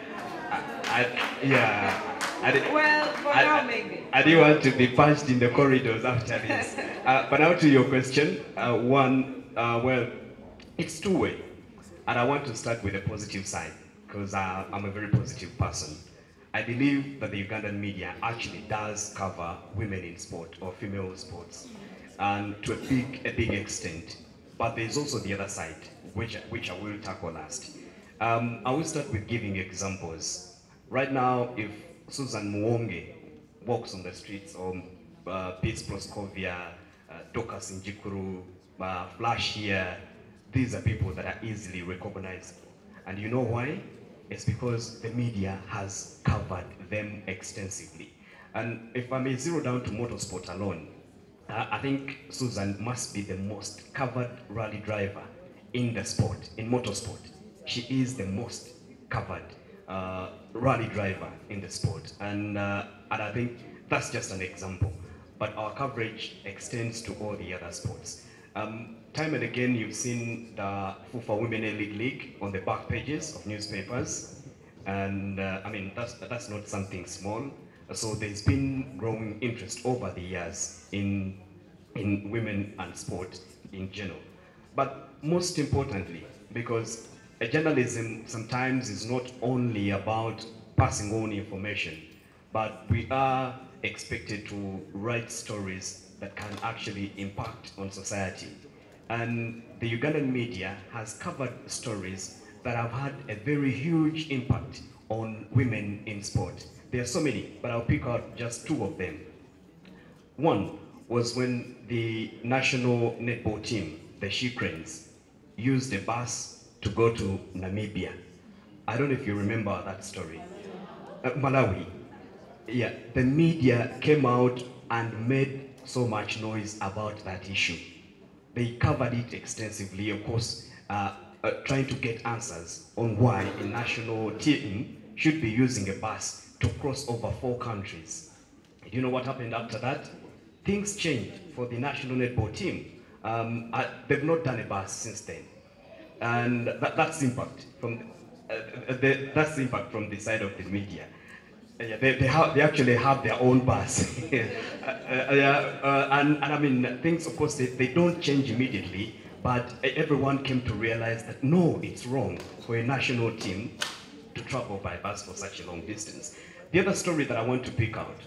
Now maybe. I didn't want to be punched in the corridors after this. But now to your question, well, it's two-way. And I want to start with the positive side, because I'm a very positive person. I believe that the Ugandan media actually does cover women in sport or female sports, and to a big extent. But there's also the other side, which I will tackle last. I will start with giving examples. Right now, if Susan Muonge walks on the streets, or Peace Proskovia, Dorcas Njikuru, Flash here, these are people that are easily recognizable. And you know why? It's because the media has covered them extensively. And if I may zero down to motorsport alone, I think Susan must be the most covered rally driver in the sport, in motorsport. She is the most covered rally driver in the sport. And I think that's just an example. But our coverage extends to all the other sports. Time and again, you've seen the FUFA Women Elite League on the back pages of newspapers. And I mean, that's not something small. So there's been growing interest over the years in women and sport in general. But most importantly, because journalism sometimes is not only about passing on information, but we are expected to write stories that can actually impact on society. And the Ugandan media has covered stories that have had a very huge impact on women in sport. There are so many, but I'll pick out just two of them. One was when the national netball team, the She Cranes, used a bus to go to Namibia. I don't know if you remember that story. Malawi. Yeah, the media came out and made so much noise about that issue. They covered it extensively, of course, trying to get answers on why a national team should be using a bus to cross over 4 countries. Do you know what happened after that? Things changed for the national netball team. They've not done a bus since then. And that's impact from that's impact from the side of the media. Yeah, they actually have their own bus. And I mean, things, of course, they don't change immediately, but everyone came to realize that no, it's wrong for a national team to travel by bus for such a long distance. The other story that I want to pick out,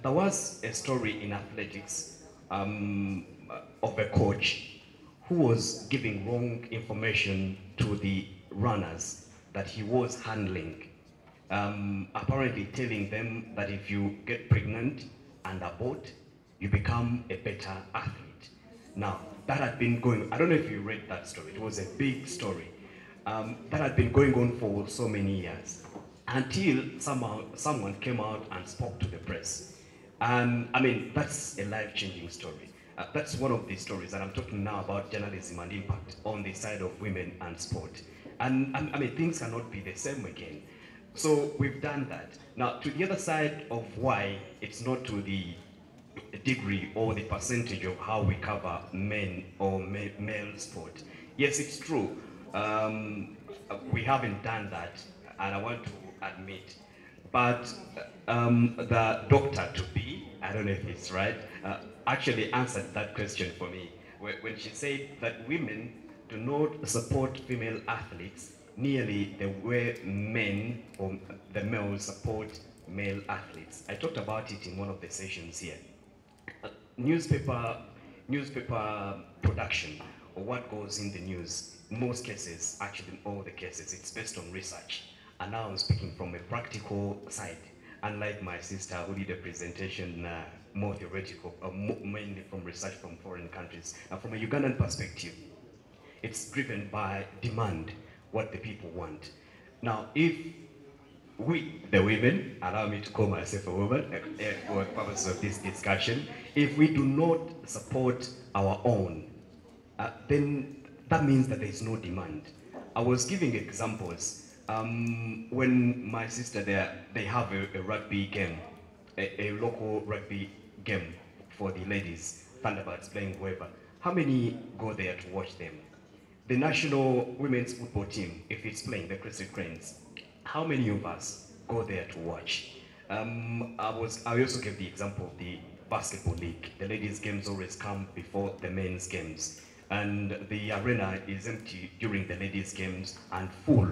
there was a story in athletics of a coach who was giving wrong information to the runners that he was handling. apparently telling them that if you get pregnant and abort, you become a better athlete. Now, that had been going, I don't know if you read that story, it was a big story. That had been going on for so many years until someone came out and spoke to the press. And I mean, that's a life-changing story. That's one of the stories that I'm talking now about journalism and impact on the side of women and sport. And I mean, things cannot be the same again. So we've done that. Now, to the other side of why it's not to the degree or the percentage of how we cover men or male sport. Yes, it's true. We haven't done that, and I want to admit. But the doctor to be, I don't know if it's right, actually answered that question for me when she said that women do not support female athletes nearly the way men or the males support male athletes. I talked about it in one of the sessions here. Newspaper production, or what goes in the news, in most cases, actually in all the cases, it's based on research. And now I'm speaking from a practical side, unlike my sister who did a presentation more theoretical, mainly from research from foreign countries. From a Ugandan perspective, it's driven by demand, what the people want. Now, if we, the women, allow me to call myself a woman for the purposes of this discussion, if we do not support our own, then that means that there is no demand. I was giving examples. When my sister there, they have a rugby game, a local rugby game for the ladies, Thunderbirds playing whoever. How many go there to watch them? The national women's football team, if it's playing, the Crescent Cranes, how many of us go there to watch? I also gave the example of the basketball league. The ladies' games always come before the men's games. And the arena is empty during the ladies' games and full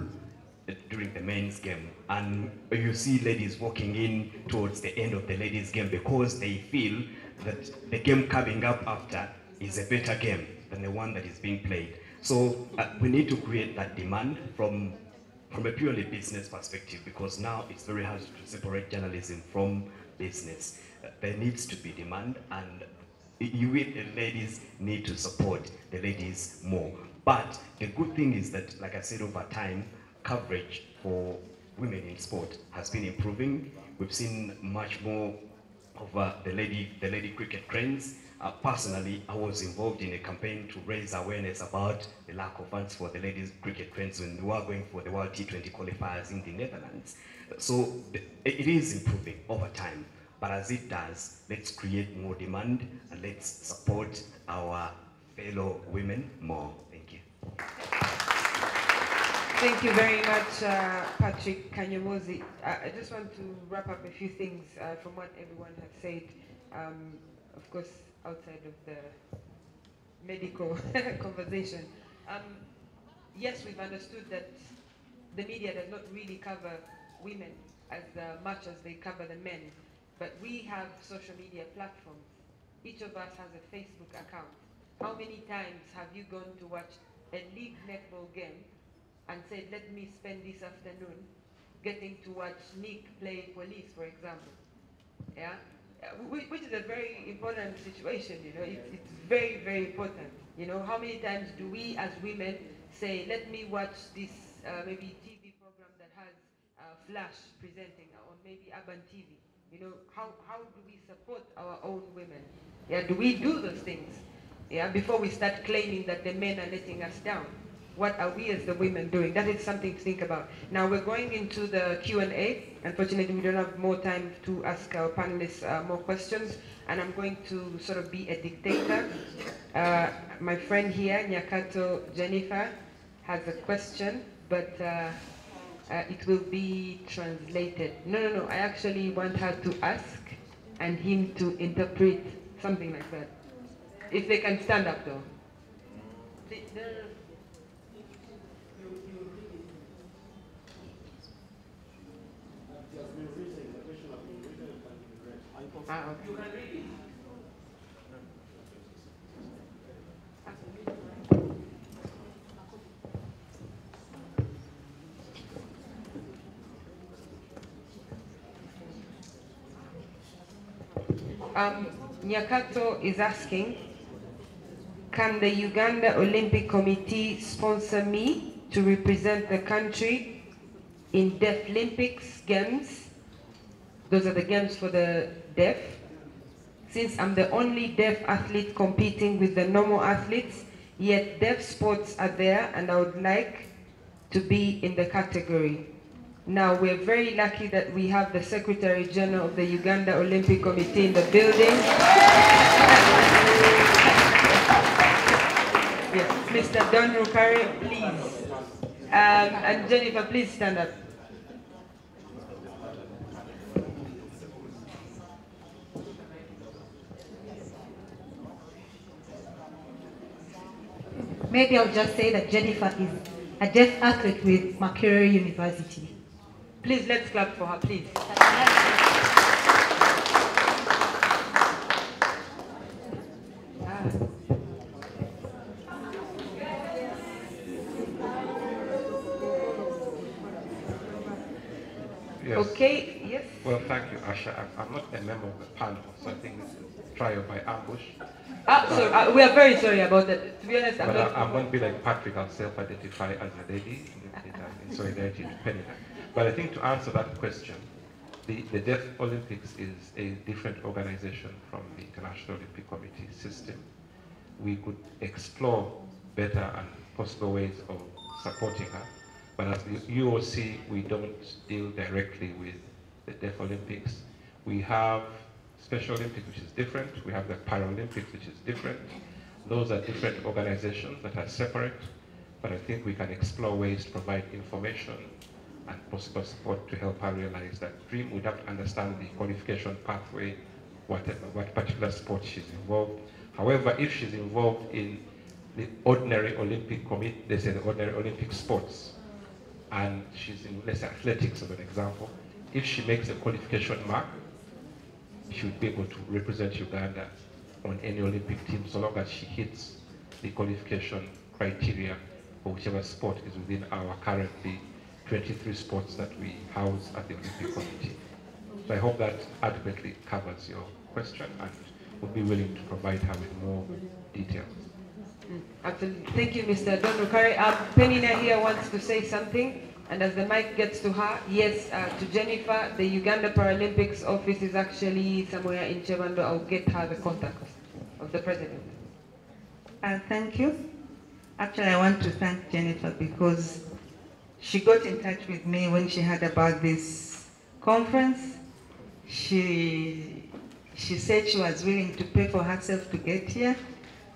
during the men's game. And you see ladies walking in towards the end of the ladies' game because they feel that the game coming up after is a better game than the one that is being played. So we need to create that demand from a purely business perspective, because now it's very hard to separate journalism from business. There needs to be demand, and you, the ladies, need to support the ladies more. But the good thing is that, like I said, over time, coverage for women in sport has been improving. We've seen much more of the lady cricket cranes. Personally, I was involved in a campaign to raise awareness about the lack of funds for the ladies cricket cranes when we were going for the World T20 qualifiers in the Netherlands. So it is improving over time, but as it does, let's create more demand and let's support our fellow women more. Thank you. Thank you very much, Patrick Kanyomozi. I just want to wrap up a few things from what everyone has said. Of course, outside of the medical conversation. Yes, we've understood that the media does not really cover women as much as they cover the men, but we have social media platforms. Each of us has a Facebook account. How many times have you gone to watch a league netball game and said, let me spend this afternoon getting to watch Nick play police, for example? Yeah? Which is a very important situation, you know, it's very, very important. You know, how many times do we as women say, let me watch this maybe TV program that has Flash presenting on maybe Urban TV? You know, how do we support our own women? Yeah, do we do those things? Yeah, before we start claiming that the men are letting us down. What are we as the women doing? That is something to think about. Now we're going into the Q&A. Unfortunately, we don't have more time to ask our panelists more questions, and I'm going to sort of be a dictator. My friend here, Nyakato Jennifer, has a question, but it will be translated. No, I actually want her to ask and him to interpret, something like that. If they can stand up though. Okay. Nyakato is asking, can the Uganda Olympic Committee sponsor me to represent the country in Deaf Olympics Games? Those are the games for the deaf. Since I'm the only deaf athlete competing with the normal athletes, yet deaf sports are there and I would like to be in the category. Now, we're very lucky that we have the Secretary General of the Uganda Olympic Committee in the building. Yes, Mr. Don Rukare, please. And Jennifer, please stand up. Maybe I'll just say that Jennifer is a deaf athlete with Makerere University. Please, let's clap for her, please. Yes. Okay, yes. Well, thank you, Asha. I'm not a member of the panel, so I think this is trial by ambush. We are very sorry about that. To be honest, I'm going to be like Patrick. I'll self-identify as a lady in solidarity to Penina. But I think to answer that question, the Deaf Olympics is a different organization from the International Olympic Committee system. We could explore better and possible ways of supporting her. But as the UOC, we don't deal directly with the Deaf Olympics. We have Special Olympics, which is different. We have the Paralympics, which is different. Those are different organizations that are separate, but I think we can explore ways to provide information and possible support to help her realize that dream. We'd have to understand the qualification pathway, what particular sport she's involved. However, if she's involved in the ordinary Olympic committee, they say the ordinary Olympic sports, and she's in, let's say, athletics as an example, if she makes a qualification mark, she would be able to represent Uganda on any Olympic team so long as she hits the qualification criteria for whichever sport is within our currently 23 sports that we house at the Olympic Committee. So I hope that adequately covers your question and would be willing to provide her with more details. Absolutely. Thank you, Mr. Don Rukare. Penina here wants to say something, and as the mic gets to her, yes, to Jennifer, the Uganda Paralympics office is actually somewhere in Chebando. I'll get her the contact of the president. Thank you. Actually, I want to thank Jennifer because she got in touch with me when she heard about this conference. She said she was willing to pay for herself to get here,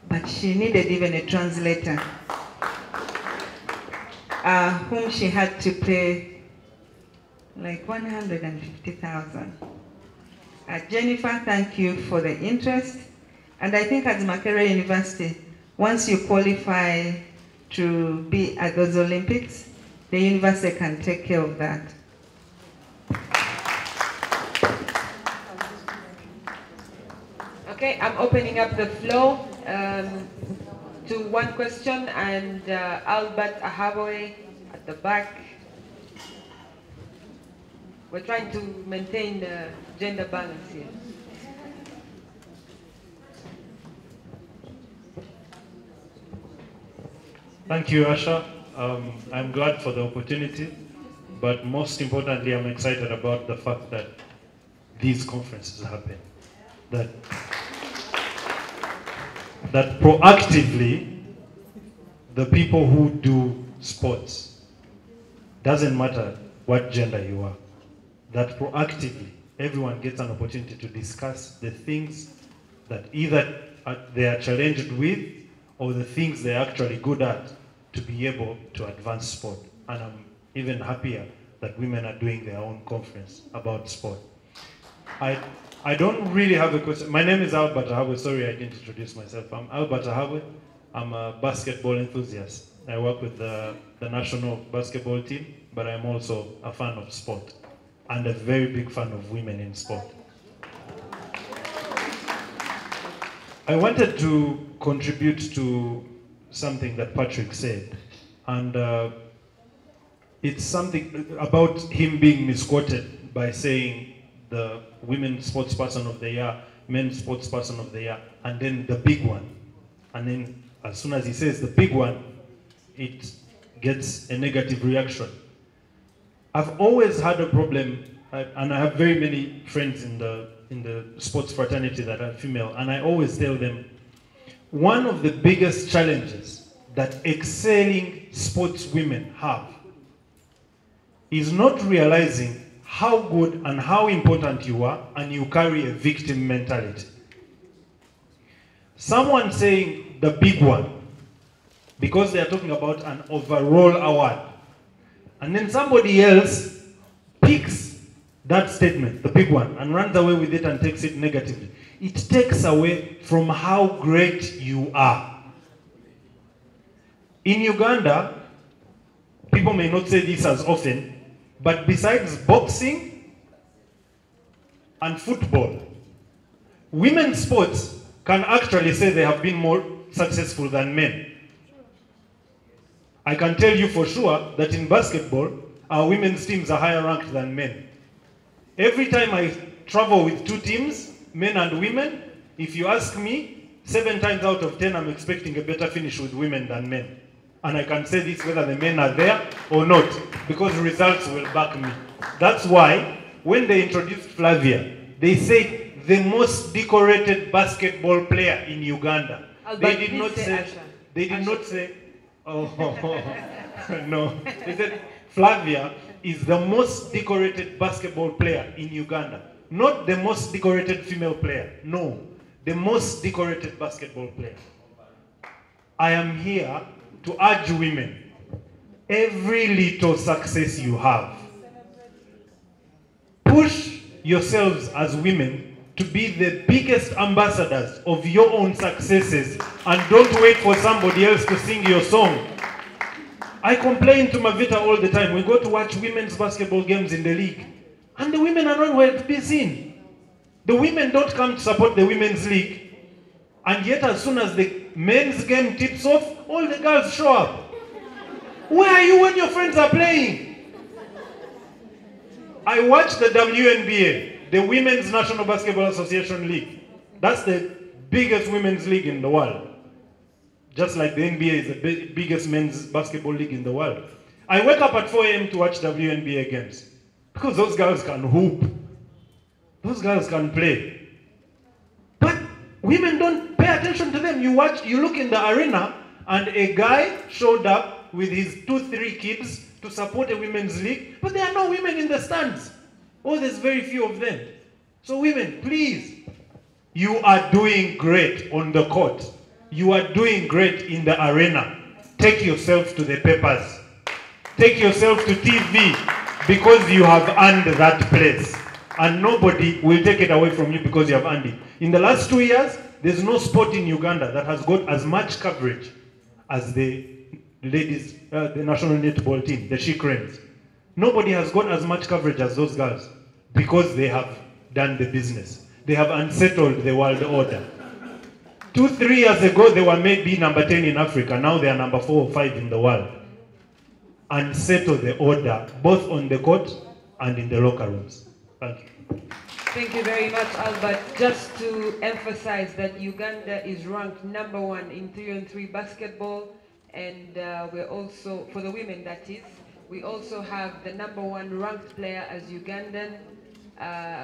but she needed even a translator, whom she had to pay like 150,000. Jennifer, thank you for the interest. And I think at Makerere University, once you qualify to be at those Olympics, the university can take care of that. Okay, I'm opening up the floor to one question, and Albert Ahaboy at the back. We're trying to maintain the gender balance here. Thank you, Asha. I'm glad for the opportunity, but most importantly, I'm excited about the fact that these conferences happen. That proactively, the people who do sports, doesn't matter what gender you are, that proactively, everyone gets an opportunity to discuss the things that either they are challenged with or the things they're actually good at to be able to advance sport. And I'm even happier that women are doing their own conference about sport. I don't really have a question. My name is Albert Ahawe. Sorry, I didn't introduce myself. I'm Albert Ahawe. I'm a basketball enthusiast. I work with the national basketball team, but I'm also a fan of sport and a very big fan of women in sport. I wanted to contribute to something that Patrick said, and it's something about him being misquoted by saying the Women's Sports Person of the Year Men's Sports Person of the Year, and then the big one. And then as soon as he says the big one, it gets a negative reaction. I've always had a problem, and I have very many friends in the sports fraternity that are female, and I always tell them, one of the biggest challenges that excelling sports women have is not realizing how good and how important you are, and you carry a victim mentality. Someone saying the big one, because they are talking about an overall award, and then somebody else picks that statement, the big one, and runs away with it and takes it negatively. It takes away from how great you are. In Uganda, people may not say this as often, but besides boxing and football, women's sports can actually say they have been more successful than men. I can tell you for sure that in basketball, our women's teams are higher ranked than men. Every time I travel with two teams, men and women, if you ask me, 7 times out of 10 I'm expecting a better finish with women than men. And I can say this whether the men are there or not, because results will back me. That's why when they introduced Flavia, they said the most decorated basketball player in Uganda. They did not say, oh, no. They said Flavia is the most decorated basketball player in Uganda. Not the most decorated female player. No, the most decorated basketball player. I am here to urge women, every little success you have, push yourselves as women to be the biggest ambassadors of your own successes, and don't wait for somebody else to sing your song. I complain to Mavita all the time. We go to watch women's basketball games in the league, and the women are nowhere to be seen. The women don't come to support the women's league, and yet as soon as the men's game tips off, all the girls show up. Where are you when your friends are playing? I watch the WNBA, the Women's National Basketball Association League. That's the biggest women's league in the world. Just like the NBA is the biggest men's basketball league in the world. I wake up at 4 a.m. to watch WNBA games, because those girls can hoop. Those girls can play. But women don't pay attention to them. You look in the arena, and a guy showed up with his 2-3 kids to support a women's league, but there are no women in the stands. Oh, there's very few of them. So women, please, you are doing great on the court. You are doing great in the arena. Take yourself to the papers. Take yourself to TV, because you have earned that place. And nobody will take it away from you because you have earned it. In the last 2 years, there's no sport in Uganda that has got as much coverage as the ladies, the national netball team, the She Cranes. Nobody has got as much coverage as those girls, because they have done the business. They have unsettled the world order. 2-3 years ago, they were maybe number 10 in Africa. Now they are number 4 or 5 in the world. Unsettle the order, both on the court and in the locker rooms. Thank you. Thank you very much, Albert. Just to emphasize that Uganda is ranked #1 in 3-on-3 basketball, and we're also, for the women that is, we also have the #1 ranked player as Ugandan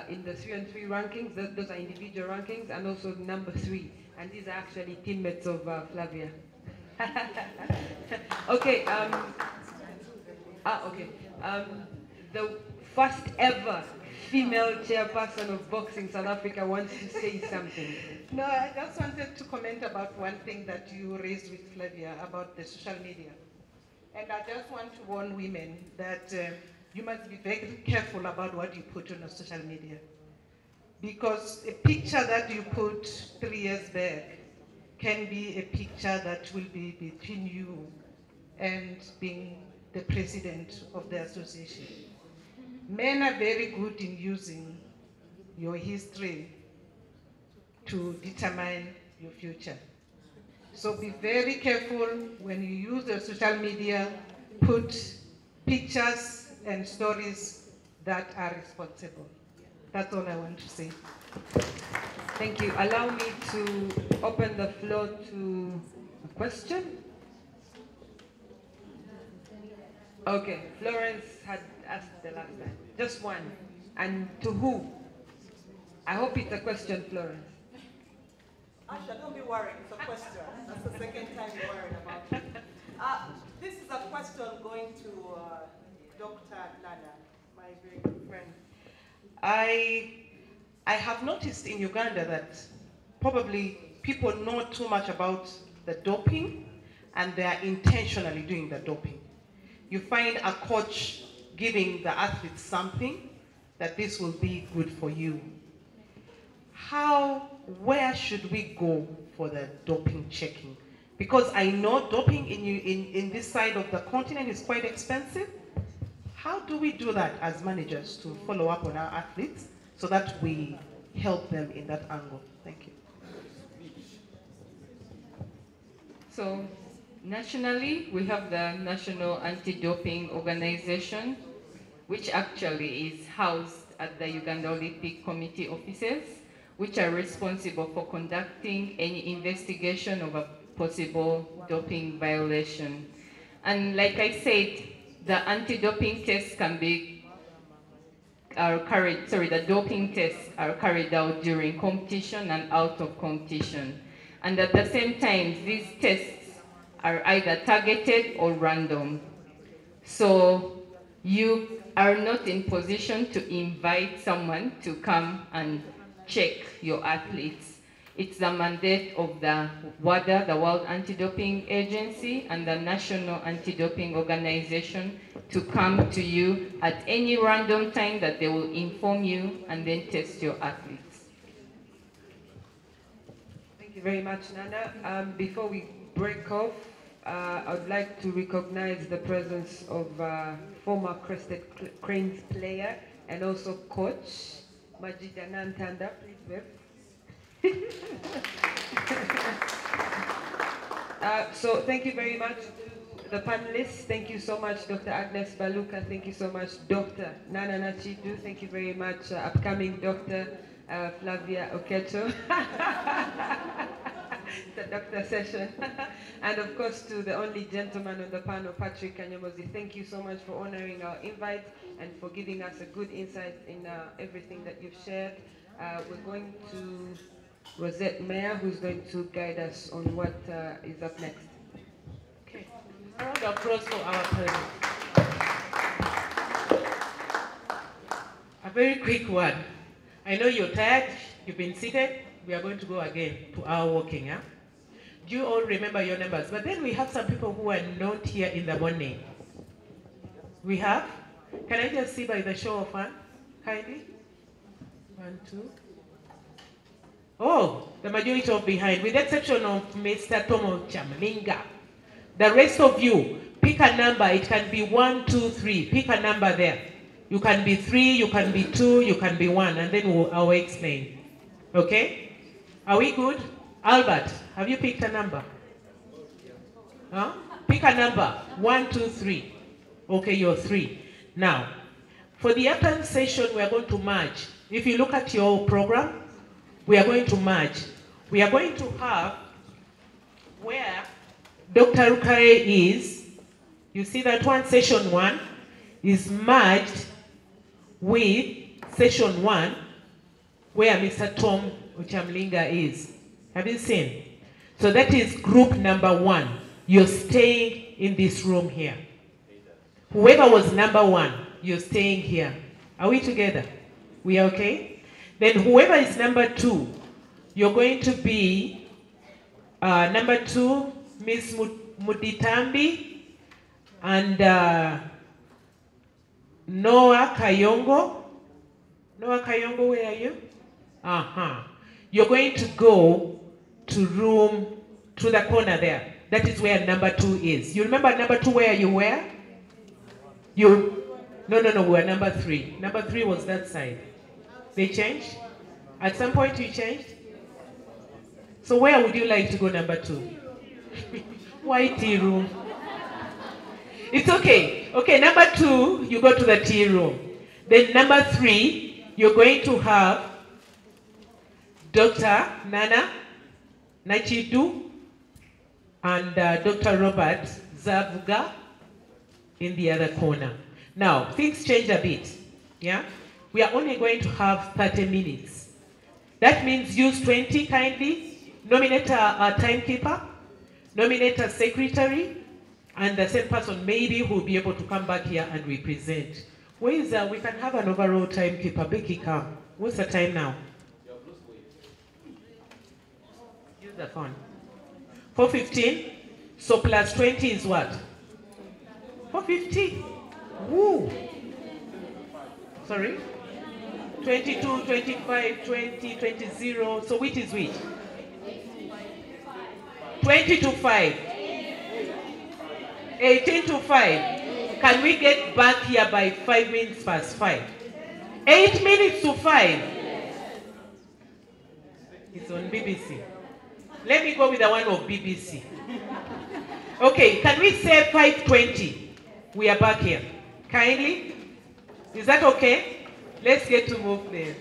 in the 3-on-3 rankings. Those are individual rankings, and also #3. And these are actually teammates of Flavia. Okay. The first ever female chairperson of boxing South Africa wants to say something. No, I just wanted to comment about one thing that you raised with Flavia about the social media. And I just want to warn women that you must be very careful about what you put on the social media. Because a picture that you put 3 years back can be a picture that will be between you and being the president of the association. Men are very good in using your history to determine your future. So be very careful when you use the social media, put pictures and stories that are responsible. That's all I want to say. Thank you. Allow me to open the floor to a question. Okay, Florence had asked the last time. Just one. And to who? I hope it's a question, Florence. Asha, don't be worried. It's a question. That's the second time you're worried about it. This is a question going to Dr. Nana, my very good friend. I have noticed in Uganda that probably people know too much about the doping and they are intentionally doing the doping. You find a coach giving the athletes something that this will be good for you. Where should we go for the doping checking? Because I know doping in this side of the continent is quite expensive. How do we do that as managers to follow up on our athletes so that we help them in that angle? Thank you. So nationally, we have the National Anti-Doping Organization, which actually is housed at the Uganda Olympic Committee offices, which are responsible for conducting any investigation of a possible doping violation. And like I said, the anti-doping tests the doping tests are carried out during competition and out of competition. And at the same time, these tests are either targeted or random. So you are not in position to invite someone to come and check your athletes. It's the mandate of the WADA, the World Anti-Doping Agency, and the National Anti-Doping Organization to come to you at any random time that they will inform you and then test your athletes. Thank you very much, Nana. Before we break off, I would like to recognize the presence of former Crested Cranes player and also coach, Majida Nantanda. Please wave. So thank you very much to the panelists. Thank you so much, Dr. Agnes Baluka. Thank you so much, Dr. Nana Nachidu. Thank you very much, upcoming Dr. Flavia Oketo. The doctor session. And of course to the only gentleman on the panel, Patrick Kanyamozi. Thank you so much for honoring our invite and for giving us a good insight in everything that you've shared. We're going to Rosette Mayer, who's going to guide us on what is up next. Okay. A round of applause for our panel. A very quick one. I know you're tired, you've been seated. We are going to go again to our walking. Yeah? Do you all remember your numbers? But then we have some people who are not here in the morning. We have? Can I just see by the show of hands, kindly? 1, 2. Oh, the majority of behind, with the exception of Mr. Tomo Chamlinga. The rest of you, pick a number. It can be 1, 2, 3. Pick a number there. You can be 3, you can be 2, you can be 1, and then I'll explain. Okay? Are we good? Albert, have you picked a number? Huh? Pick a number. 1, 2, 3. Okay, you're 3. Now, for the afternoon session, we are going to merge. If you look at your program, we are going to merge. We are going to have where Dr. Rukare is. You see that one, session 1, is merged with session 1, where Mr. Tom Uchamlinga is. Have you seen? So that is group number 1. You're staying in this room here. Whoever was number 1, you're staying here. Are we together? We are okay? Then whoever is number 2, you're going to be number 2, Miss Muditambi, and Noah Kayongo. Noah Kayongo, where are you? You're going to go to the corner there. That is where number 2 is. You remember number 2 where you were? No, we're number 3. Number 3 was that side. They changed? At some point you changed? So where would you like to go, number 2? Why tea room? It's okay. Okay, number 2, you go to the tea room. Then number 3, you're going to have Dr. Nana Nachidu and Dr. Robert Zavuga in the other corner. Now, things change a bit, yeah? We are only going to have 30 minutes. That means use 20 kindly, nominate a timekeeper, nominate a secretary, and the same person maybe who will be able to come back here and represent. Where is that? We can have an overall timekeeper. Becky, come. What's the time now? Use the phone. 4:15. So plus 20 is what? 4:50. Woo. Sorry? 22, 25, 20, 20, 0. So which is which? 20 to 5. 18 to 5. Can we get back here by 5 minutes past 5? 8 minutes to 5. It's on BBC. Let me go with the one of BBC. Okay, can we say 5:20? We are back here. Kindly? Is that okay? Let's get to move there.